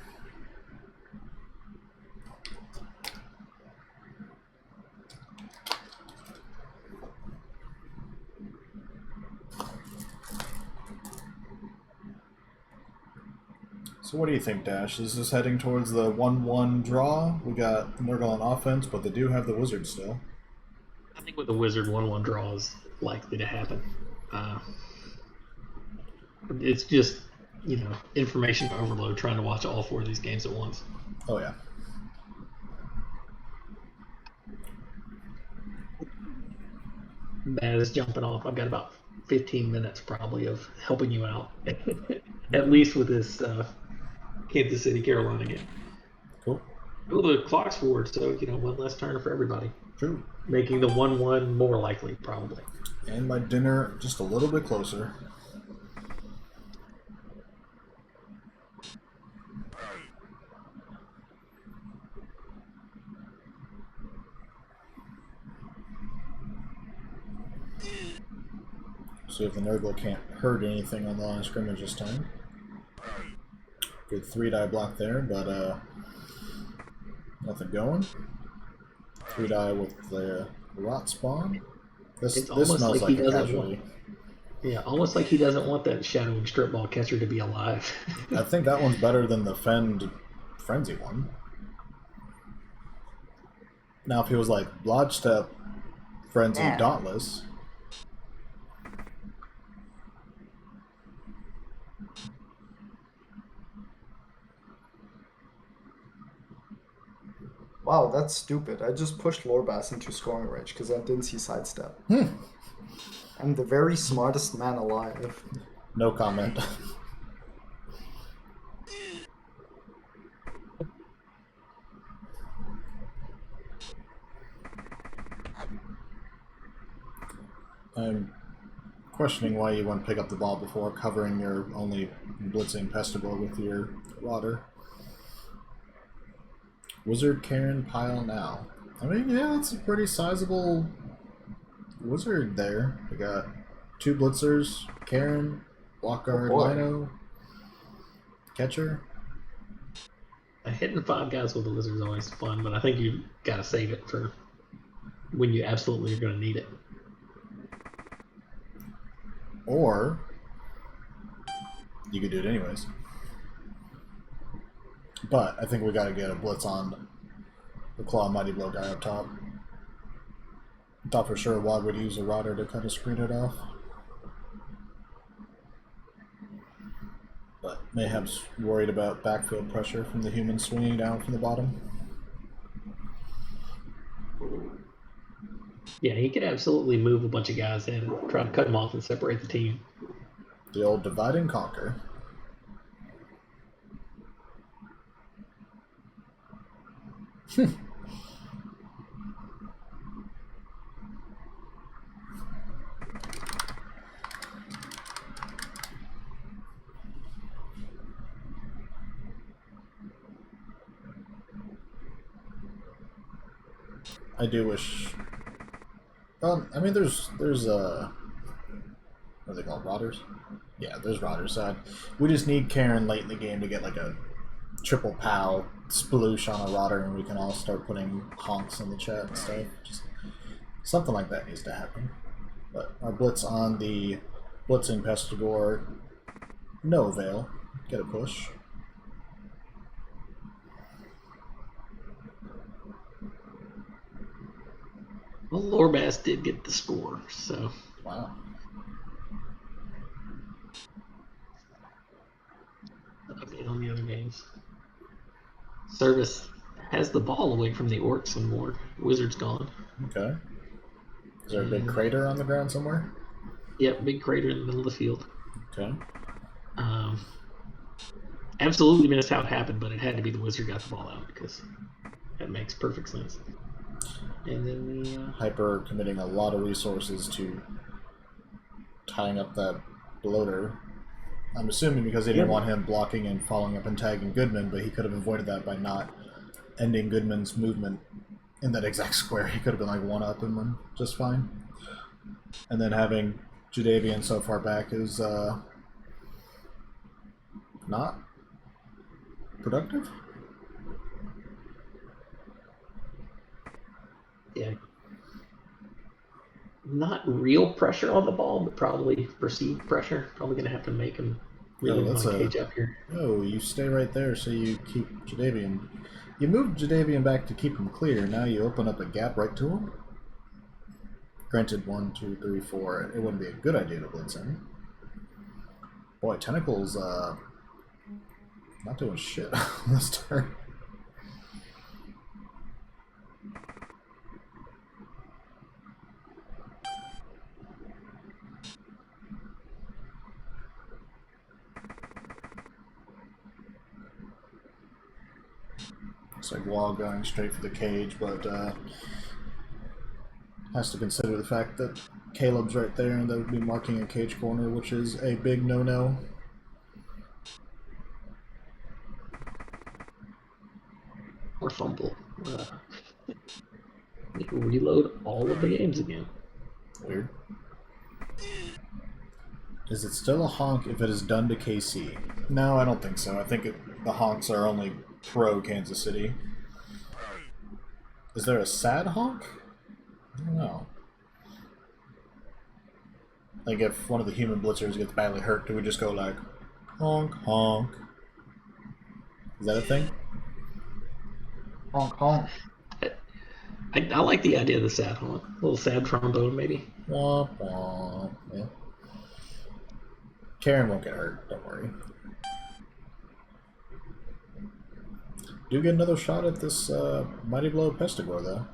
So what do you think, Dash? Is this heading towards the 1-1 draw? We got Nurgle on offense, but they do have the Wizard still. I think with the Wizard 1-1 draw is likely to happen. It's just, information overload trying to watch all 4 of these games at once. Oh, yeah. Baz jumping off. I've got about 15 minutes probably of helping you out, at least with this Kansas City Carolina game. Cool. Well, the clock's forward, so one less turn for everybody, True. making the 1-1 more likely probably. And my dinner just a little bit closer. See if the Nurgle can't hurt anything on the line of scrimmage this time. Good 3-die block there, but nothing going. 3-die with the rot spawn. This almost smells like he like a doesn't casualty. Yeah, almost like he doesn't want that shadowing strip ball catcher to be alive. I think that one's better than the Fend Frenzy one. Now, if he was like Lodge Step, Frenzy, Yeah. Dauntless. Wow, that's stupid. I just pushed Lorbass into scoring range because I didn't see sidestep. I'm the very smartest man alive. No comment. I'm questioning why you wouldn't pick up the ball before covering your only blitzing Pestigore with your Rotter. Wizard Karen pile now. I mean, yeah, it's a pretty sizable Wizard there. We got 2 blitzers, Karen, block guard, boy. Lino, catcher. Hitting 5 guys with the Wizard is always fun, but I think you got to save it for when you absolutely are going to need it. Or you could do it anyways. But I think we got to get a blitz on the Claw Mighty Blow guy up top. I thought for sure Wad would use a Rotter to kind of screen it off. But Mayhem's worried about backfield pressure from the human swinging down from the bottom. Yeah, he could absolutely move a bunch of guys in, try to cut them off and separate the team. The old divide and conquer. I do wish. I mean, there's what are they called? Rotters? Yeah, there's rotters. We just need Karen late in the game to get like a triple POW sploosh on a rotter, and we can all start putting honks in the chat and stuff. Just something like that needs to happen. But our blitz on the blitzing Pestigore, no avail. Get a push. Well, Lorbass did get the score, so. Wow. Update on the other games. Service has the ball away from the Orcs and more. Wizard's gone. Okay. Is there a big crater on the ground somewhere? Yep, big crater in the middle of the field. Okay. Absolutely missed how it happened, but it had to be the Wizard got the ball out because that makes perfect sense. And then the Hyper committing a lot of resources to tying up that bloater. I'm assuming because he didn't want him blocking and following up and tagging Goodman, but he could have avoided that by not ending Goodman's movement in that exact square. He could have been like one up and one just fine. And then having Jadavian so far back is not productive. yeah, not real pressure on the ball, but probably perceived pressure. Probably going to have to make him really want to cage up here. No, you stay right there so you keep Jadavian. You moved Jadavian back to keep him clear. Now you open up a gap right to him. Granted, 1, 2, 3, 4. It wouldn't be a good idea to blitz him. Boy, Tentacle's not doing shit this turn. Looks like Wall going straight for the cage, but has to consider the fact that Caleb's right there and that would be marking a cage corner, which is a big no-no. Or fumble. Need to reload all of the games again. Weird. Is it still a honk if it is done to KC? No, I don't think so. I think the honks are only pro Kansas City. Is there a sad honk? I don't know. Like if one of the human blitzers gets badly hurt, do we just go like honk honk? Is that a thing? Honk honk. I like the idea of the sad honk. A little sad trombone, maybe. Womp womp. Yeah. Karen won't get hurt, don't worry. Do get another shot at this Mighty Blow Pestigore, though.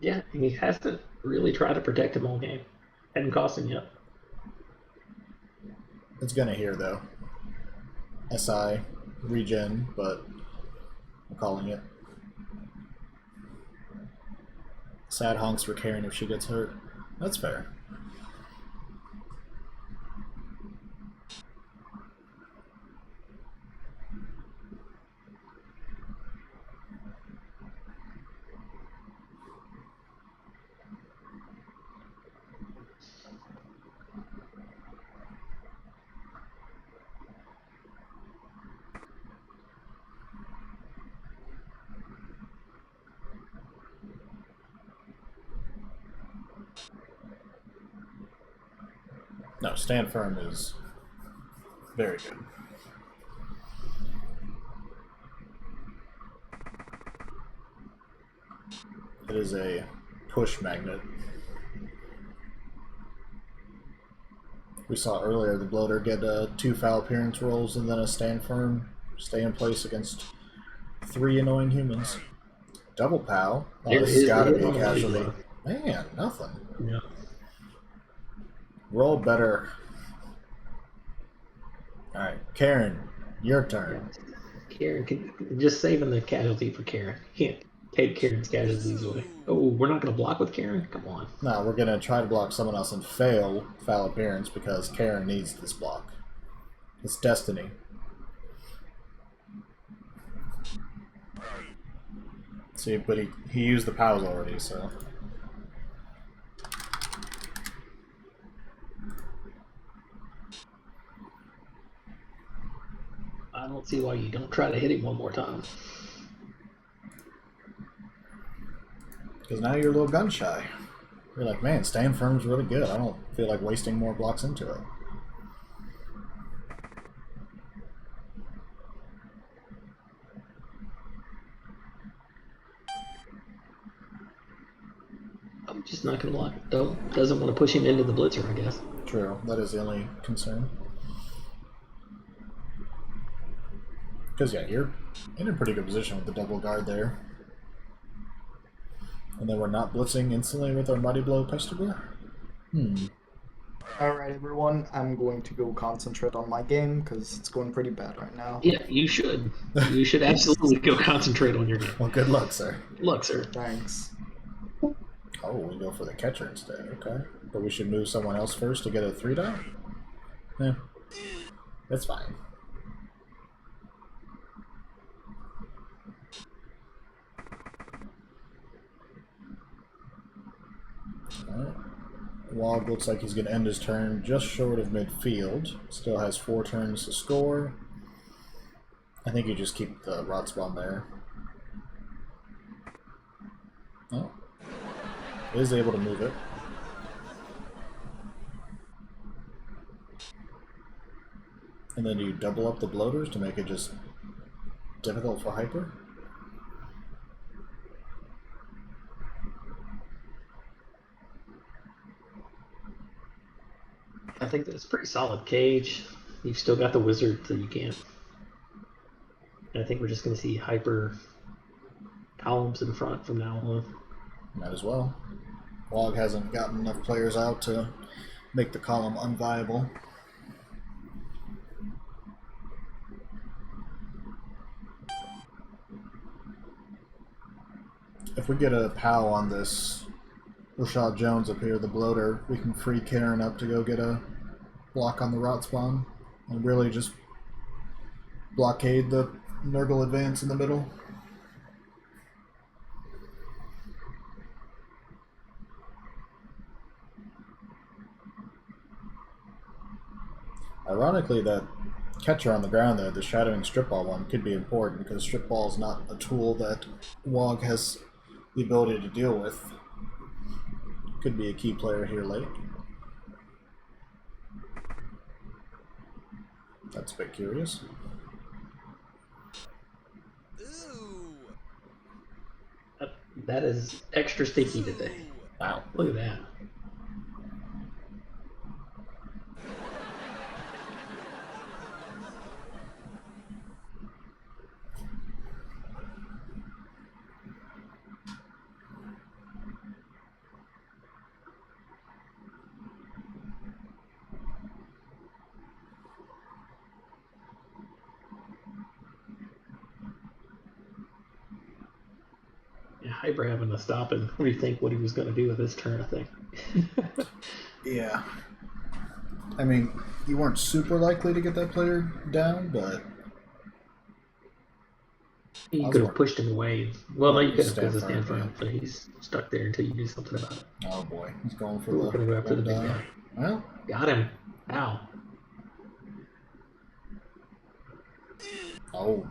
Yeah, he has to really try to protect him all game. Hadn't cost him yet. It's gonna hear, though. SI, regen, but I'm calling it. Sad honks for Karen if she gets hurt. That's fair. No, stand firm is very good. It is a push magnet. We saw earlier the bloater get 2 foul appearance rolls and then a stand firm, stay in place against 3 annoying humans. Double POW. Oh, this has got to be a casualty. Man, nothing. Yeah. Roll better. Alright, Karen, your turn. Karen, just saving the casualty for Karen. Can't take Karen's casualties away. Oh, we're not going to block with Karen? Come on. No, we're going to try to block someone else and fail foul appearance because Karen needs this block. It's destiny. See, but he used the POWs already, so. I don't see why you don't try to hit him one more time. Because now you're a little gun shy. You're like, man, staying firm's really good. I don't feel like wasting more blocks into it. I'm just not gonna lie. Doesn't want to push him into the blitzer, I guess. True, that is the only concern. Because, yeah, you're in a pretty good position with the double guard there. And then we're not blitzing instantly with our Mighty Blow Pestigore? Alright, everyone, I'm going to go concentrate on my game because it's going pretty bad right now. Yeah, you should. You should absolutely go concentrate on your game. Well, good luck, sir. Look, sir. Thanks. Oh, we go for the catcher instead. Okay. But we should move someone else first to get a 3-dot? Yeah. That's fine. Alright. Wog looks like he's going to end his turn just short of midfield. Still has 4 turns to score. I think you just keep the rot spawn there. Oh. Is able to move it. And then you double up the bloaters to make it just difficult for Hyper. I think that's a pretty solid cage. You've still got the wizard, so you can't. And I think we're just going to see hyper columns in front from now on. Might as well. Wog hasn't gotten enough players out to make the column unviable. If we get a POW on this Rashad Jones up here, the bloater, we can free Karen up to go get a block on the rot spawn and really just blockade the Nurgle advance in the middle. Ironically, that catcher on the ground there, the shadowing strip ball one, could be important because strip ball is not a tool that Wog has the ability to deal with. Could be a key player here late. That's a bit curious. That is extra sticky today. Wow. Look at that. Hyper having to stop and rethink what he was going to do with his turn, I think. Yeah. I mean, you weren't super likely to get that player down, but he could have pushed him away. Well, no, you couldn't Stand because of stand firm, firm, but he's stuck there until you do something about it. oh boy, he's going for We're going to go after the big die. guy. Well, Got him. Ow. oh,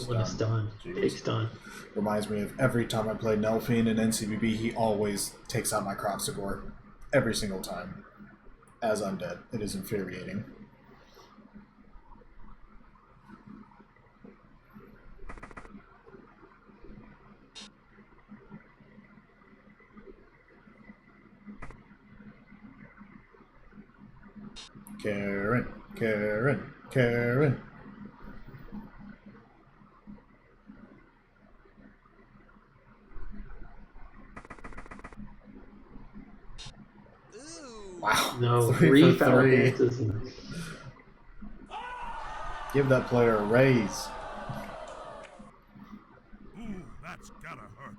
What a stun. Jeez. Big stun. Reminds me of every time I play Nelphine in NCBB, he always takes out my Cropsigore. Every single time. As undead. It is infuriating. Karen, Karen, Karen. Wow. No, 3 3 for foul 3. advances. Give that player a raise. Ooh, that's gotta hurt.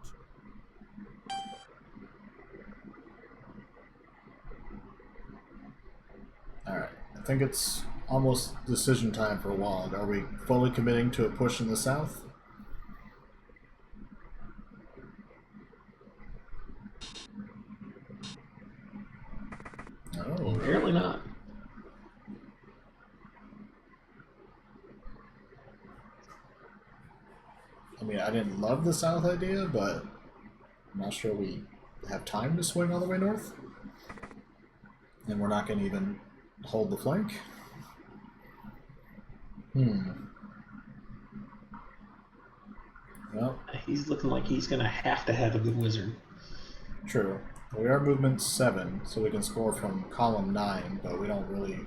Alright, I think it's almost decision time for Wog. Are we fully committing to a push in the south? Oh. Apparently not. I mean, I didn't love the south idea, but I'm not sure we have time to swing all the way north. And we're not going to even hold the flank. Well, He's looking like he's going to have a good wizard. true. We are movement 7, so we can score from column 9, but we don't really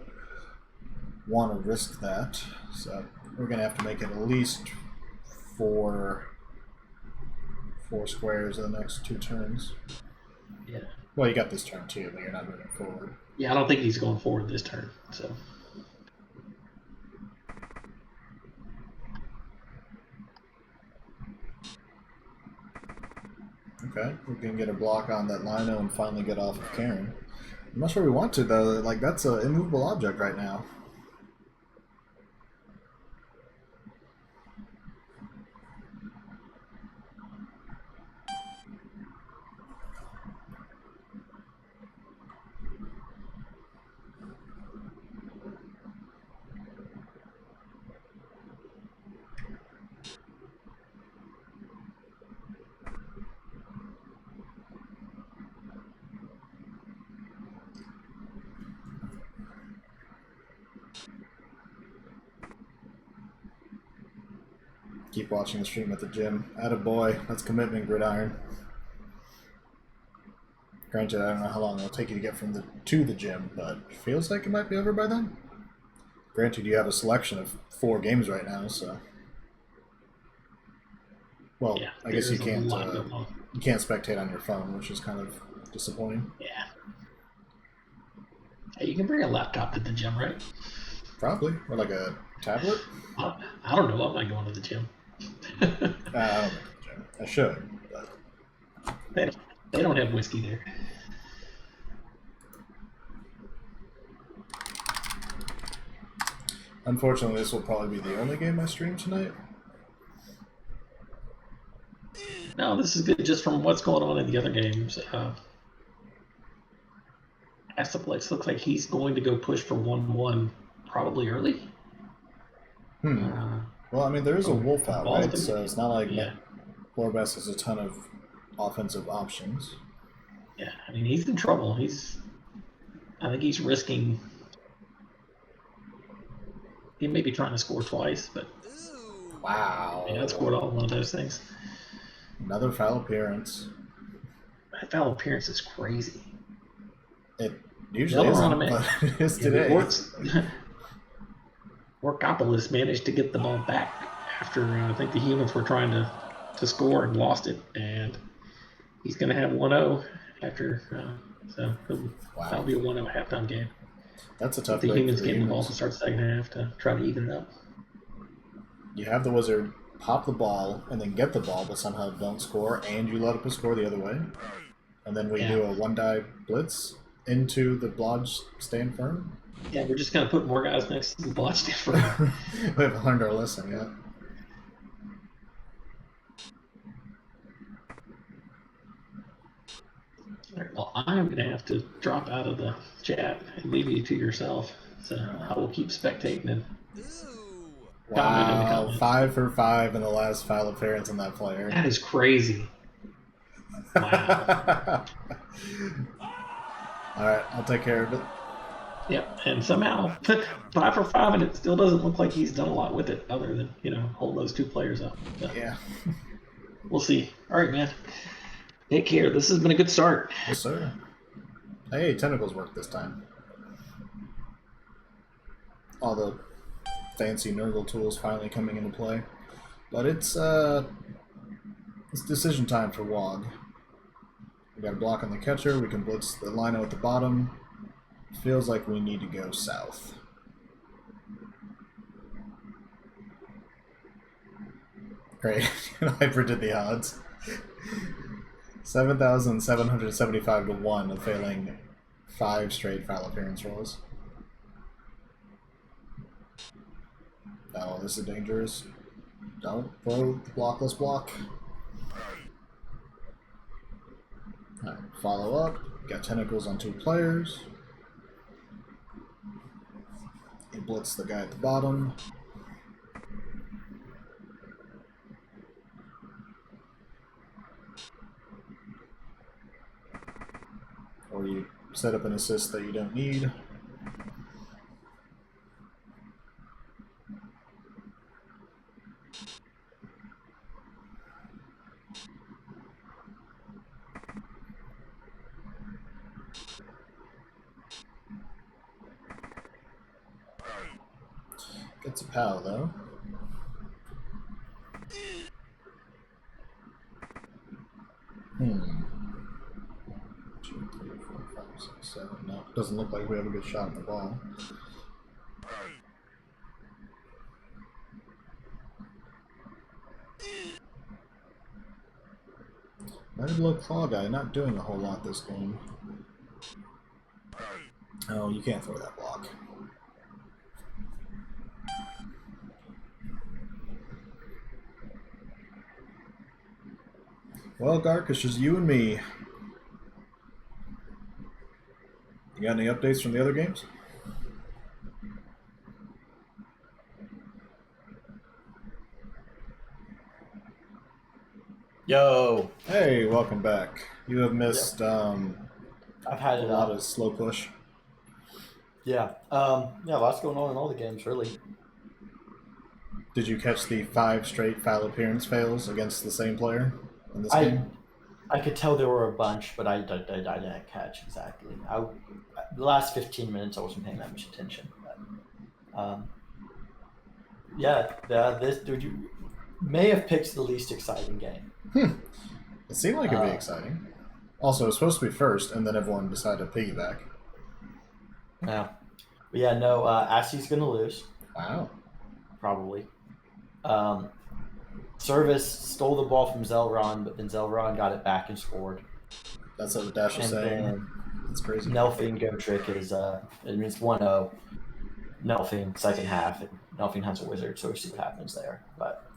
want to risk that. So we're going to have to make it at least four squares in the next 2 turns. Yeah. Well, you got this turn too, but you're not moving forward. Yeah, I don't think he's going forward this turn. So. Okay, we can get a block on that Lino and finally get off of Karen. I'm not sure we want to though. Like, that's an immovable object right now. Keep watching the stream at the gym. Attaboy, that's commitment, Gridiron. Granted, I don't know how long it'll take you to get from to the gym, but feels like it might be over by then. Granted, you have a selection of 4 games right now, so. Well, Yeah, I guess you there's a can't. lot going on. You can't spectate on your phone, which is kind of disappointing. Yeah. Hey, you can bring a laptop to the gym, right? Probably, or like a tablet. I don't know. I'm not going to the gym. I don't go to the gym. I should, but They don't have whiskey there. unfortunately, this will probably be the only game I stream tonight. No, this is good just from what's going on in the other games. Astaplex looks like he's going to go push for 1-1 probably early. Well, I mean, there is a wolf out, right? Boston. So it's not like Yeah. Florbest has a ton of offensive options. Yeah, I mean, he's in trouble. I think he's risking. He may be trying to score twice, but Wow. he has scored all one of those things. Another foul appearance. That foul appearance is crazy. It usually Yellow on isn't, him, but it is today. Workopolis managed to get the ball back after I think the humans were trying to score and lost it, and he's going to have 1-0 after. So that'll be a 1-0 halftime game. That's a tough The break humans for the getting the ball humans. to start the second half to try to even it up. You have the wizard pop the ball and then get the ball, but somehow don't score, and you let up a score the other way. And then we do a 1-die blitz into the blodge stand firm. Yeah, we're just going to put more guys next to the blotch stand for. We haven't learned our lesson yet. All right, well, I'm going to have to drop out of the chat and leave you to yourself. So I will keep spectating and comment in the Wow, comments. 5 for 5 in the last foul appearance on that player. That is crazy. Wow. Alright, I'll take care of it. Yep, and somehow 5 for 5, and it still doesn't look like he's done a lot with it other than, hold those 2 players up. But Yeah. we'll see. All right, man. Take care. This has been a good start. Yes, sir. Hey, tentacles work this time. All the fancy Nurgle tools finally coming into play. But it's decision time for Wog. We got a block on the catcher. We can blitz the lino at the bottom. Feels like we need to go south. Great. Hyper did the odds. 7,775 to 1 of failing 5 straight foul appearance rolls. Oh, this is dangerous. Don't throw the blockless block. Alright, follow up. Got tentacles on 2 players. blitz the guy at the bottom. Or you set up an assist that you don't need. Gets a pal though. Hmm. 2, 3, 4, 5, 6, 7. No, doesn't look like we have a good shot at the ball. Red Low Claw guy not doing a whole lot this game. Oh, you can't throw that block. Well, Gark, it's just you and me. You got any updates from the other games? Yo, Hey, welcome back. You have missed I've had a it lot of slow push. Yeah. Lots going on in all the games, really. Did you catch the 5 straight foul appearance fails against the same player in this game? I could tell there were a bunch, but I didn't catch exactly. The last 15 minutes I wasn't paying that much attention. But, this dude you may have picked the least exciting game. It seemed like it'd be exciting. Also, it was supposed to be first, and then everyone decided to piggyback. Yeah. But yeah, no, Assie's going to lose. Wow. Probably. Service stole the ball from Zelron, but then Zelron got it back and scored. That's what Dash is saying. That's crazy. Nelfing go trick is it means 1-0. Nelfing second half. And Nelfing has a wizard, so we'll see what happens there. But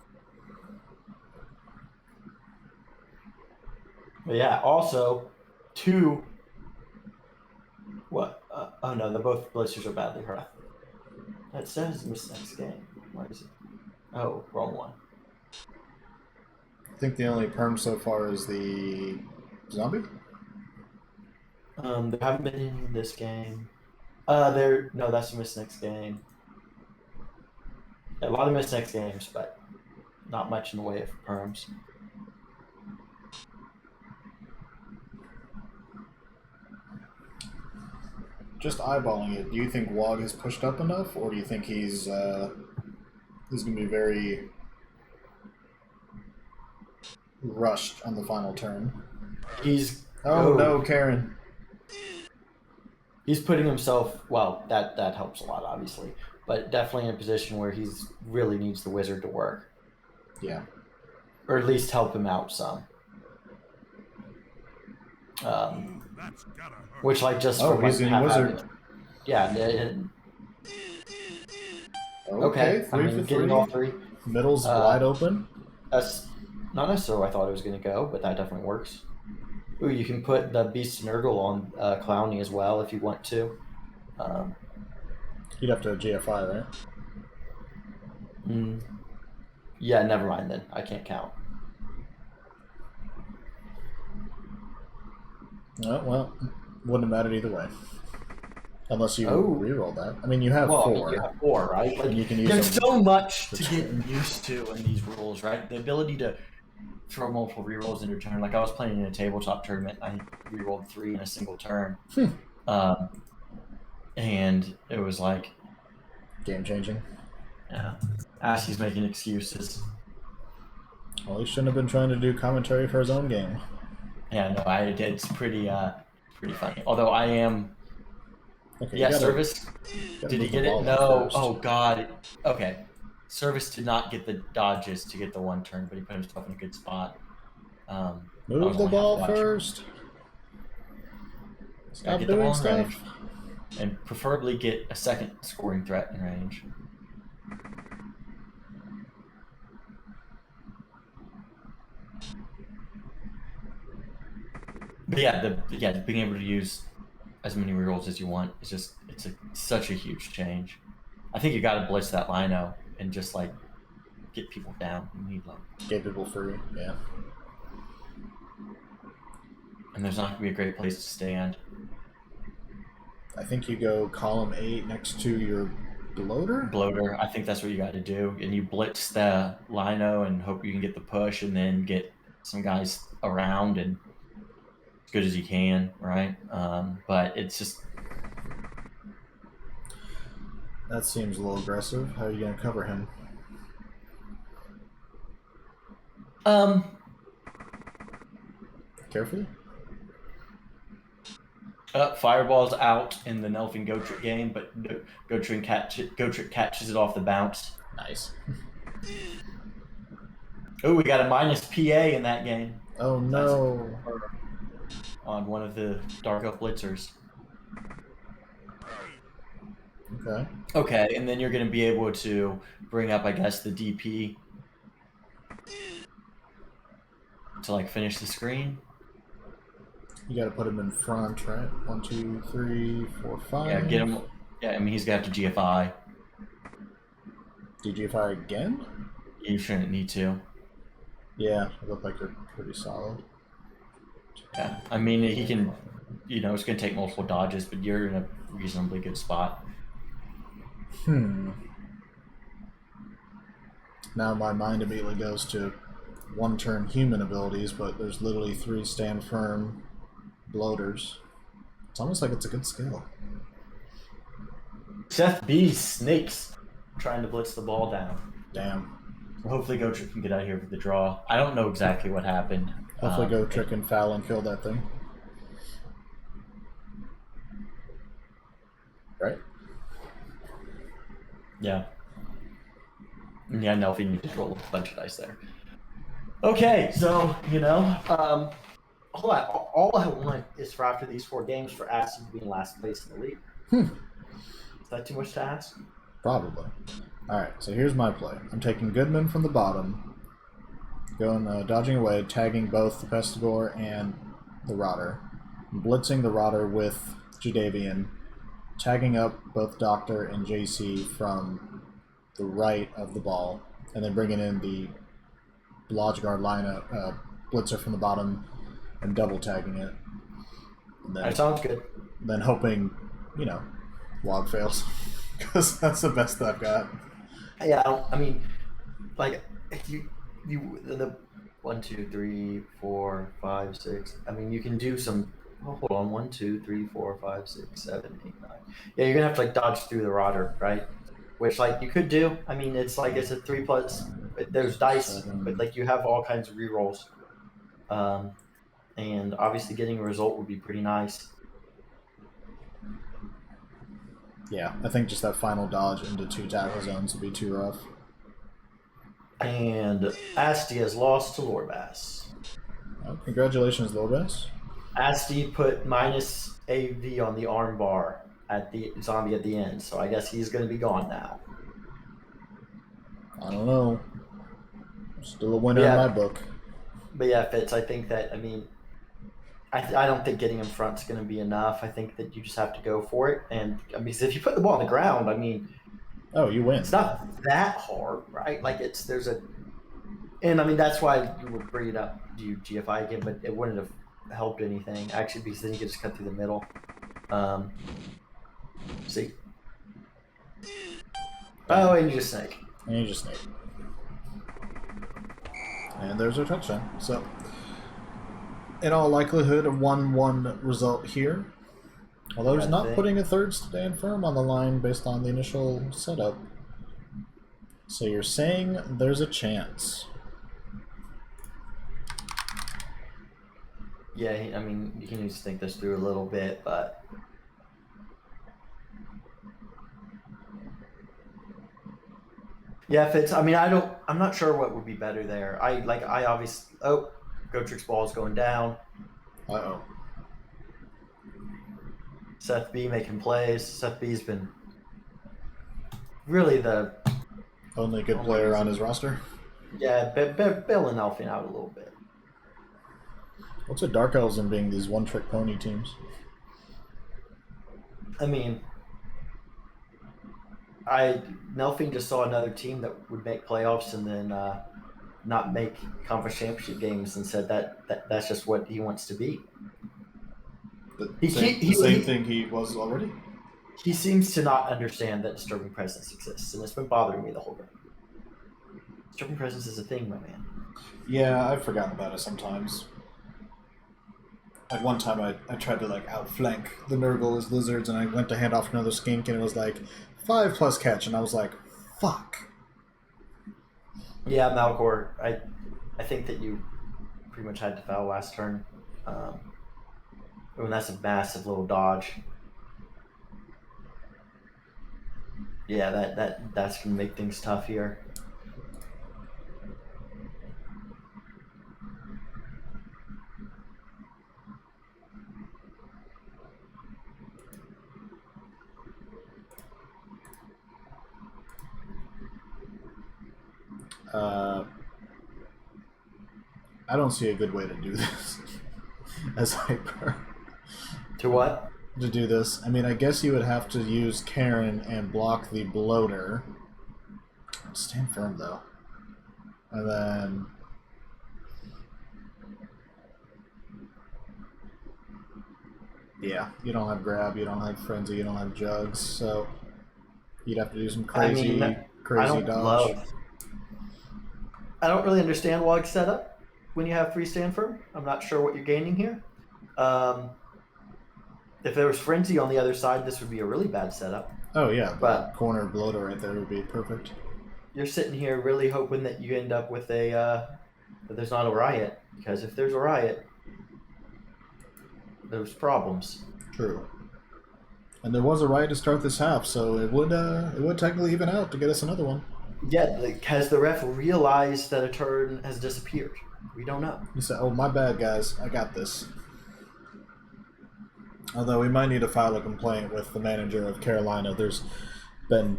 yeah, also 2. What? Oh no, they're both blitzers are badly hurt. That says miss next game. Why is it? Oh, wrong one. I think the only perm so far is the zombie. They haven't been in this game. That's a miss next game. A lot of miss next games, but not much in the way of perms. Just eyeballing it, do you think Wog has pushed up enough, or do you think he's going to be very rushed on the final turn? No, Karen. He's putting himself, well, that helps a lot, obviously, but definitely in a position where he's really needs the wizard to work. Yeah. Or at least help him out some. That's gotta hurt. Which, like, just he's in wizard. Yeah. Okay, 3 for 3. Getting all 3. Middle's wide open. That's not necessarily where I thought it was going to go, but that definitely works. Ooh, you can put the Beast Nurgle on Clowny as well if you want to. You'd have to GFI, right? Yeah, never mind then. I can't count. Oh, well, wouldn't have mattered either way. Unless you reroll that. I mean, you have 4. You have 4, right? Like, you can use there's so much to get used to in these rules, right? The ability to throw multiple rerolls in your turn. Like, I was playing in a tabletop tournament, I rerolled 3 in a single turn. And it was like... Game changing. Yeah. Assie's making excuses. Well, he shouldn't have been trying to do commentary for his own game. Yeah, no, it's pretty funny. Although I am... Okay, Service. Did he get it? No. First. Oh, God. Okay. Service did not get the dodges to get the 1 turn, but he put himself in a good spot. Move the ball first. Stop doing stuff. And preferably get a second scoring threat in range. But being able to use as many rerolls as you want is just such a huge change. I think you got to blitz that lino and just like get people down. You need like Get people free. Yeah. and there's not gonna be a great place to stand. I think you go column 8 next to your bloater. Bloater, I think that's what you got to do, and you blitz the lino and hope you can get the push, and then get some guys around and as good as you can, right? But it's just That seems a little aggressive. How are you going to cover him? Carefully. Fireball's out in the Nelfin Gotrek game, but Gotrek catches it off the bounce. Nice. Oh, we got a minus PA in that game. Oh no. On one of the Dark Elf Blitzers. Okay. Okay, and then you're going to be able to bring up, I guess, the DP to like finish the screen. You got to put him in front, right? 1, 2, 3, 4, 5. Yeah, get him. Yeah, I mean he's going to have to GFI. Did you GFI again? You shouldn't need to. Yeah, it looked like you're pretty solid. Yeah, I mean he can. You know, it's going to take multiple dodges, but you're in a reasonably good spot. Now my mind immediately goes to one-turn human abilities, but there's literally 3 stand firm bloaters. It's almost like it's a good skill. Seth B snakes trying to blitz the ball down. Damn. Hopefully Gotrek can get out of here with the draw. I don't know exactly what happened. Hopefully go trick and foul and kill that thing. Right? Yeah. Yeah, Nelfie needs to roll a bunch of dice there. Okay, so, you know, Hold on. All I want is for after these 4 games for Aston to be in last place in the league. Is that too much to ask? Probably. Alright, so here's my play. I'm taking Goodman from the bottom, going dodging away, tagging both the Pestigore and the Rotter, blitzing the Rotter with Jadavian, tagging up both Doctor and JC from the right of the ball, and then bringing in the Lodge Guard lineup, blitzer from the bottom, and double tagging it. And then, That sounds good. then hoping, you know, log fails, because that's the best I've got. Yeah, I mean, like if you the 1, 2, 3, 4, 5, 6. I mean, you can do some. Oh, hold on, 1, 2, 3, 4, 5, 6, 7, 8, 9. Yeah, you're gonna have to like dodge through the Rotter, right? Which like you could do. I mean, it's like it's a 3+. There's dice, but like you have all kinds of rerolls. And obviously getting a result would be pretty nice. Yeah, I think just that final dodge into 2 tackle zones would be too rough. And Asti has lost to Lorbass. Well, congratulations, Lobas. Asti put minus AV on the arm bar at the zombie at the end, so I guess he's going to be gone now. I don't know. Still a winner in my book. But yeah, Fitz, I think that, I mean, I don't think getting in front is going to be enough. I think that you just have to go for it. And I mean, if you put the ball on the ground, I mean, Oh, you win. it's not that hard, right? Like and I mean, that's why you would bring it up, do you GFI again, but it wouldn't have helped anything, actually, because then you could just cut through the middle. See? Oh, and you just snake. And you just snake. And there's our touchdown. So, in all likelihood, a 1-1 result here. Although he's not putting a third stand firm on the line based on the initial setup. So you're saying there's a chance. Yeah, I mean, you can just think this through a little bit, but yeah, Fitz. I mean, I'm not sure what would be better there. I obviously. Oh, Gotrek's ball is going down. Uh-oh. Seth B making plays. Seth B's been really the Only good player on his roster. bailing Elfin out a little bit. What's with Dark Elves and being these one-trick pony teams? I mean, Nelfing just saw another team that would make playoffs and then not make conference championship games, and said that's just what he wants to be. The same thing he was already. He seems to not understand that disturbing presence exists, and it's been bothering me the whole game. Disturbing presence is a thing, my man. Yeah, I've forgotten about it sometimes. At one time, I tried to like outflank the Nurgle as lizards, and I went to hand off another skink, and it was like 5+ catch, and I was like, "Fuck." Yeah, Malcor, I think that you pretty much had to foul last turn. That's a massive little dodge. Yeah, that's gonna make things tough here. I don't see a good way to do this as Hyper. To what? To do this, I mean, I guess you would have to use Karen and block the bloater. Stand firm though, and then yeah, you don't have grab, you don't have frenzy, you don't have jugs, so you'd have to do some crazy dodge. I don't really understand Wog's setup when you have free stand firm. I'm not sure what you're gaining here. If there was frenzy on the other side, this would be a really bad setup. Oh yeah, but corner bloater right there would be perfect. You're sitting here really hoping that you end up with that there's not a riot, because if there's a riot, there's problems. True. And there was a riot to start this half, so it would technically even out to get us another one. Yeah, has the ref realized that a turn has disappeared? We don't know. He said, "Oh, my bad, guys. I got this." Although we might need to file a complaint with the manager of Carolina. There's been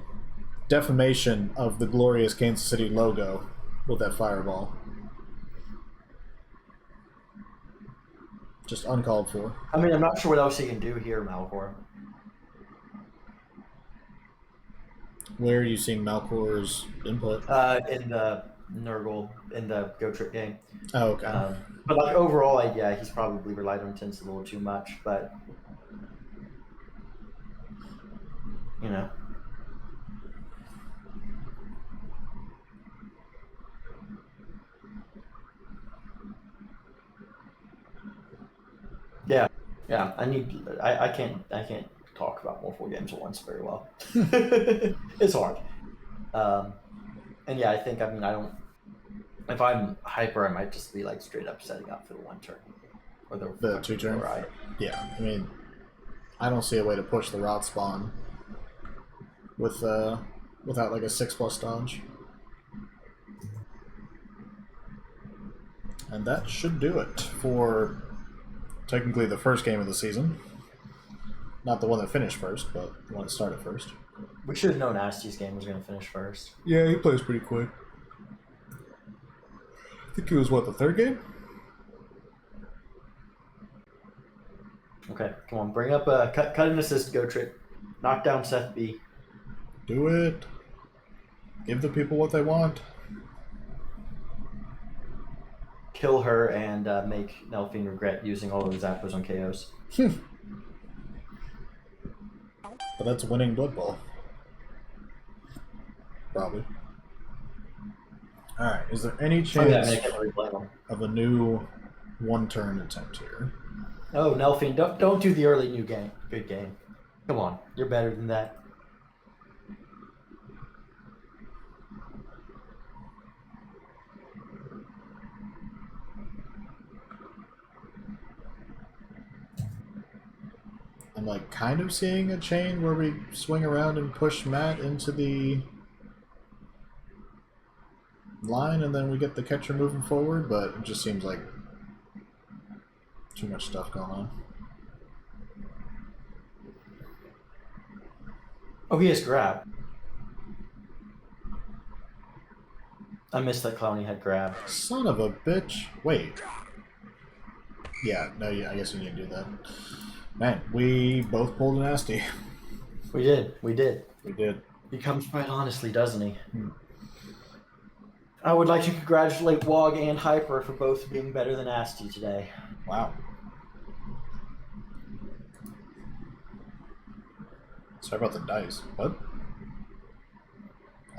defamation of the glorious Kansas City logo with that fireball. Just uncalled for. I mean, I'm not sure what else he can do here, Malcor. Where are you seeing Malcor's input? In the Nurgle, in the Go Trick game. Oh, okay. But like overall, he's probably relied on tints a little too much, but you know. Yeah. I can't talk about multiple games at once very well. It's hard. And yeah, I don't. If I'm Hyper, I might just be like straight up setting up for the one turn or the 2 turn. Right. Yeah, I mean, I don't see a way to push the rot spawn without like a 6+ dodge. And that should do it for technically the first game of the season. Not the one that finished first, but the one that started first. We should have known Asty's game was going to finish first. Yeah, he plays pretty quick. I think it was, the third game? Okay, come on, bring up a cut and assist Go Trick. Knock down Seth B. Do it. Give the people what they want. Kill her and make Nelfine regret using all of his apples on KOs. But that's winning Blood Bowl. Probably. Alright, is there any chance of a new one-turn attempt here? Oh, Nelfine, don't do the early good game. Come on, you're better than that. I'm like kind of seeing a chain where we swing around and push Matt into the line and then we get the catcher moving forward, but it just seems like too much stuff going on. Oh, he has grab. I missed that Clowney had grab. Son of a bitch. Wait. Yeah, no, yeah, I guess you didn't do that. Man, we both pulled a nasty. We did. We did. He comes quite honestly, doesn't he? Hmm. I would like to congratulate Wog and Hyper for both being better than Asti today. Wow. Sorry about the dice. What?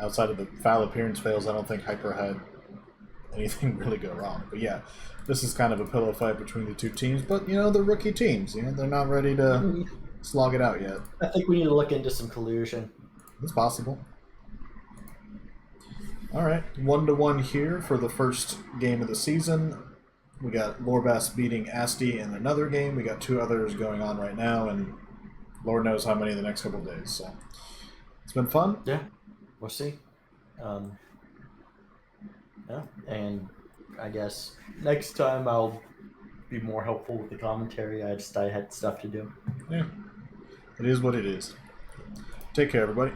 Outside of the foul appearance fails, I don't think Hyper had anything really go wrong. But yeah, this is kind of a pillow fight between the two teams. But, you know, they're rookie teams. You know, they're not ready to slog it out yet. I think we need to look into some collusion. It's possible. All right, 1-1 here for the first game of the season. We got Lorbass beating Asti in another game. We got 2 others going on right now, and Lord knows how many in the next couple of days. So it's been fun. Yeah, we'll see. Yeah, and I guess next time I'll be more helpful with the commentary. I had stuff to do. Yeah, it is what it is. Take care, everybody.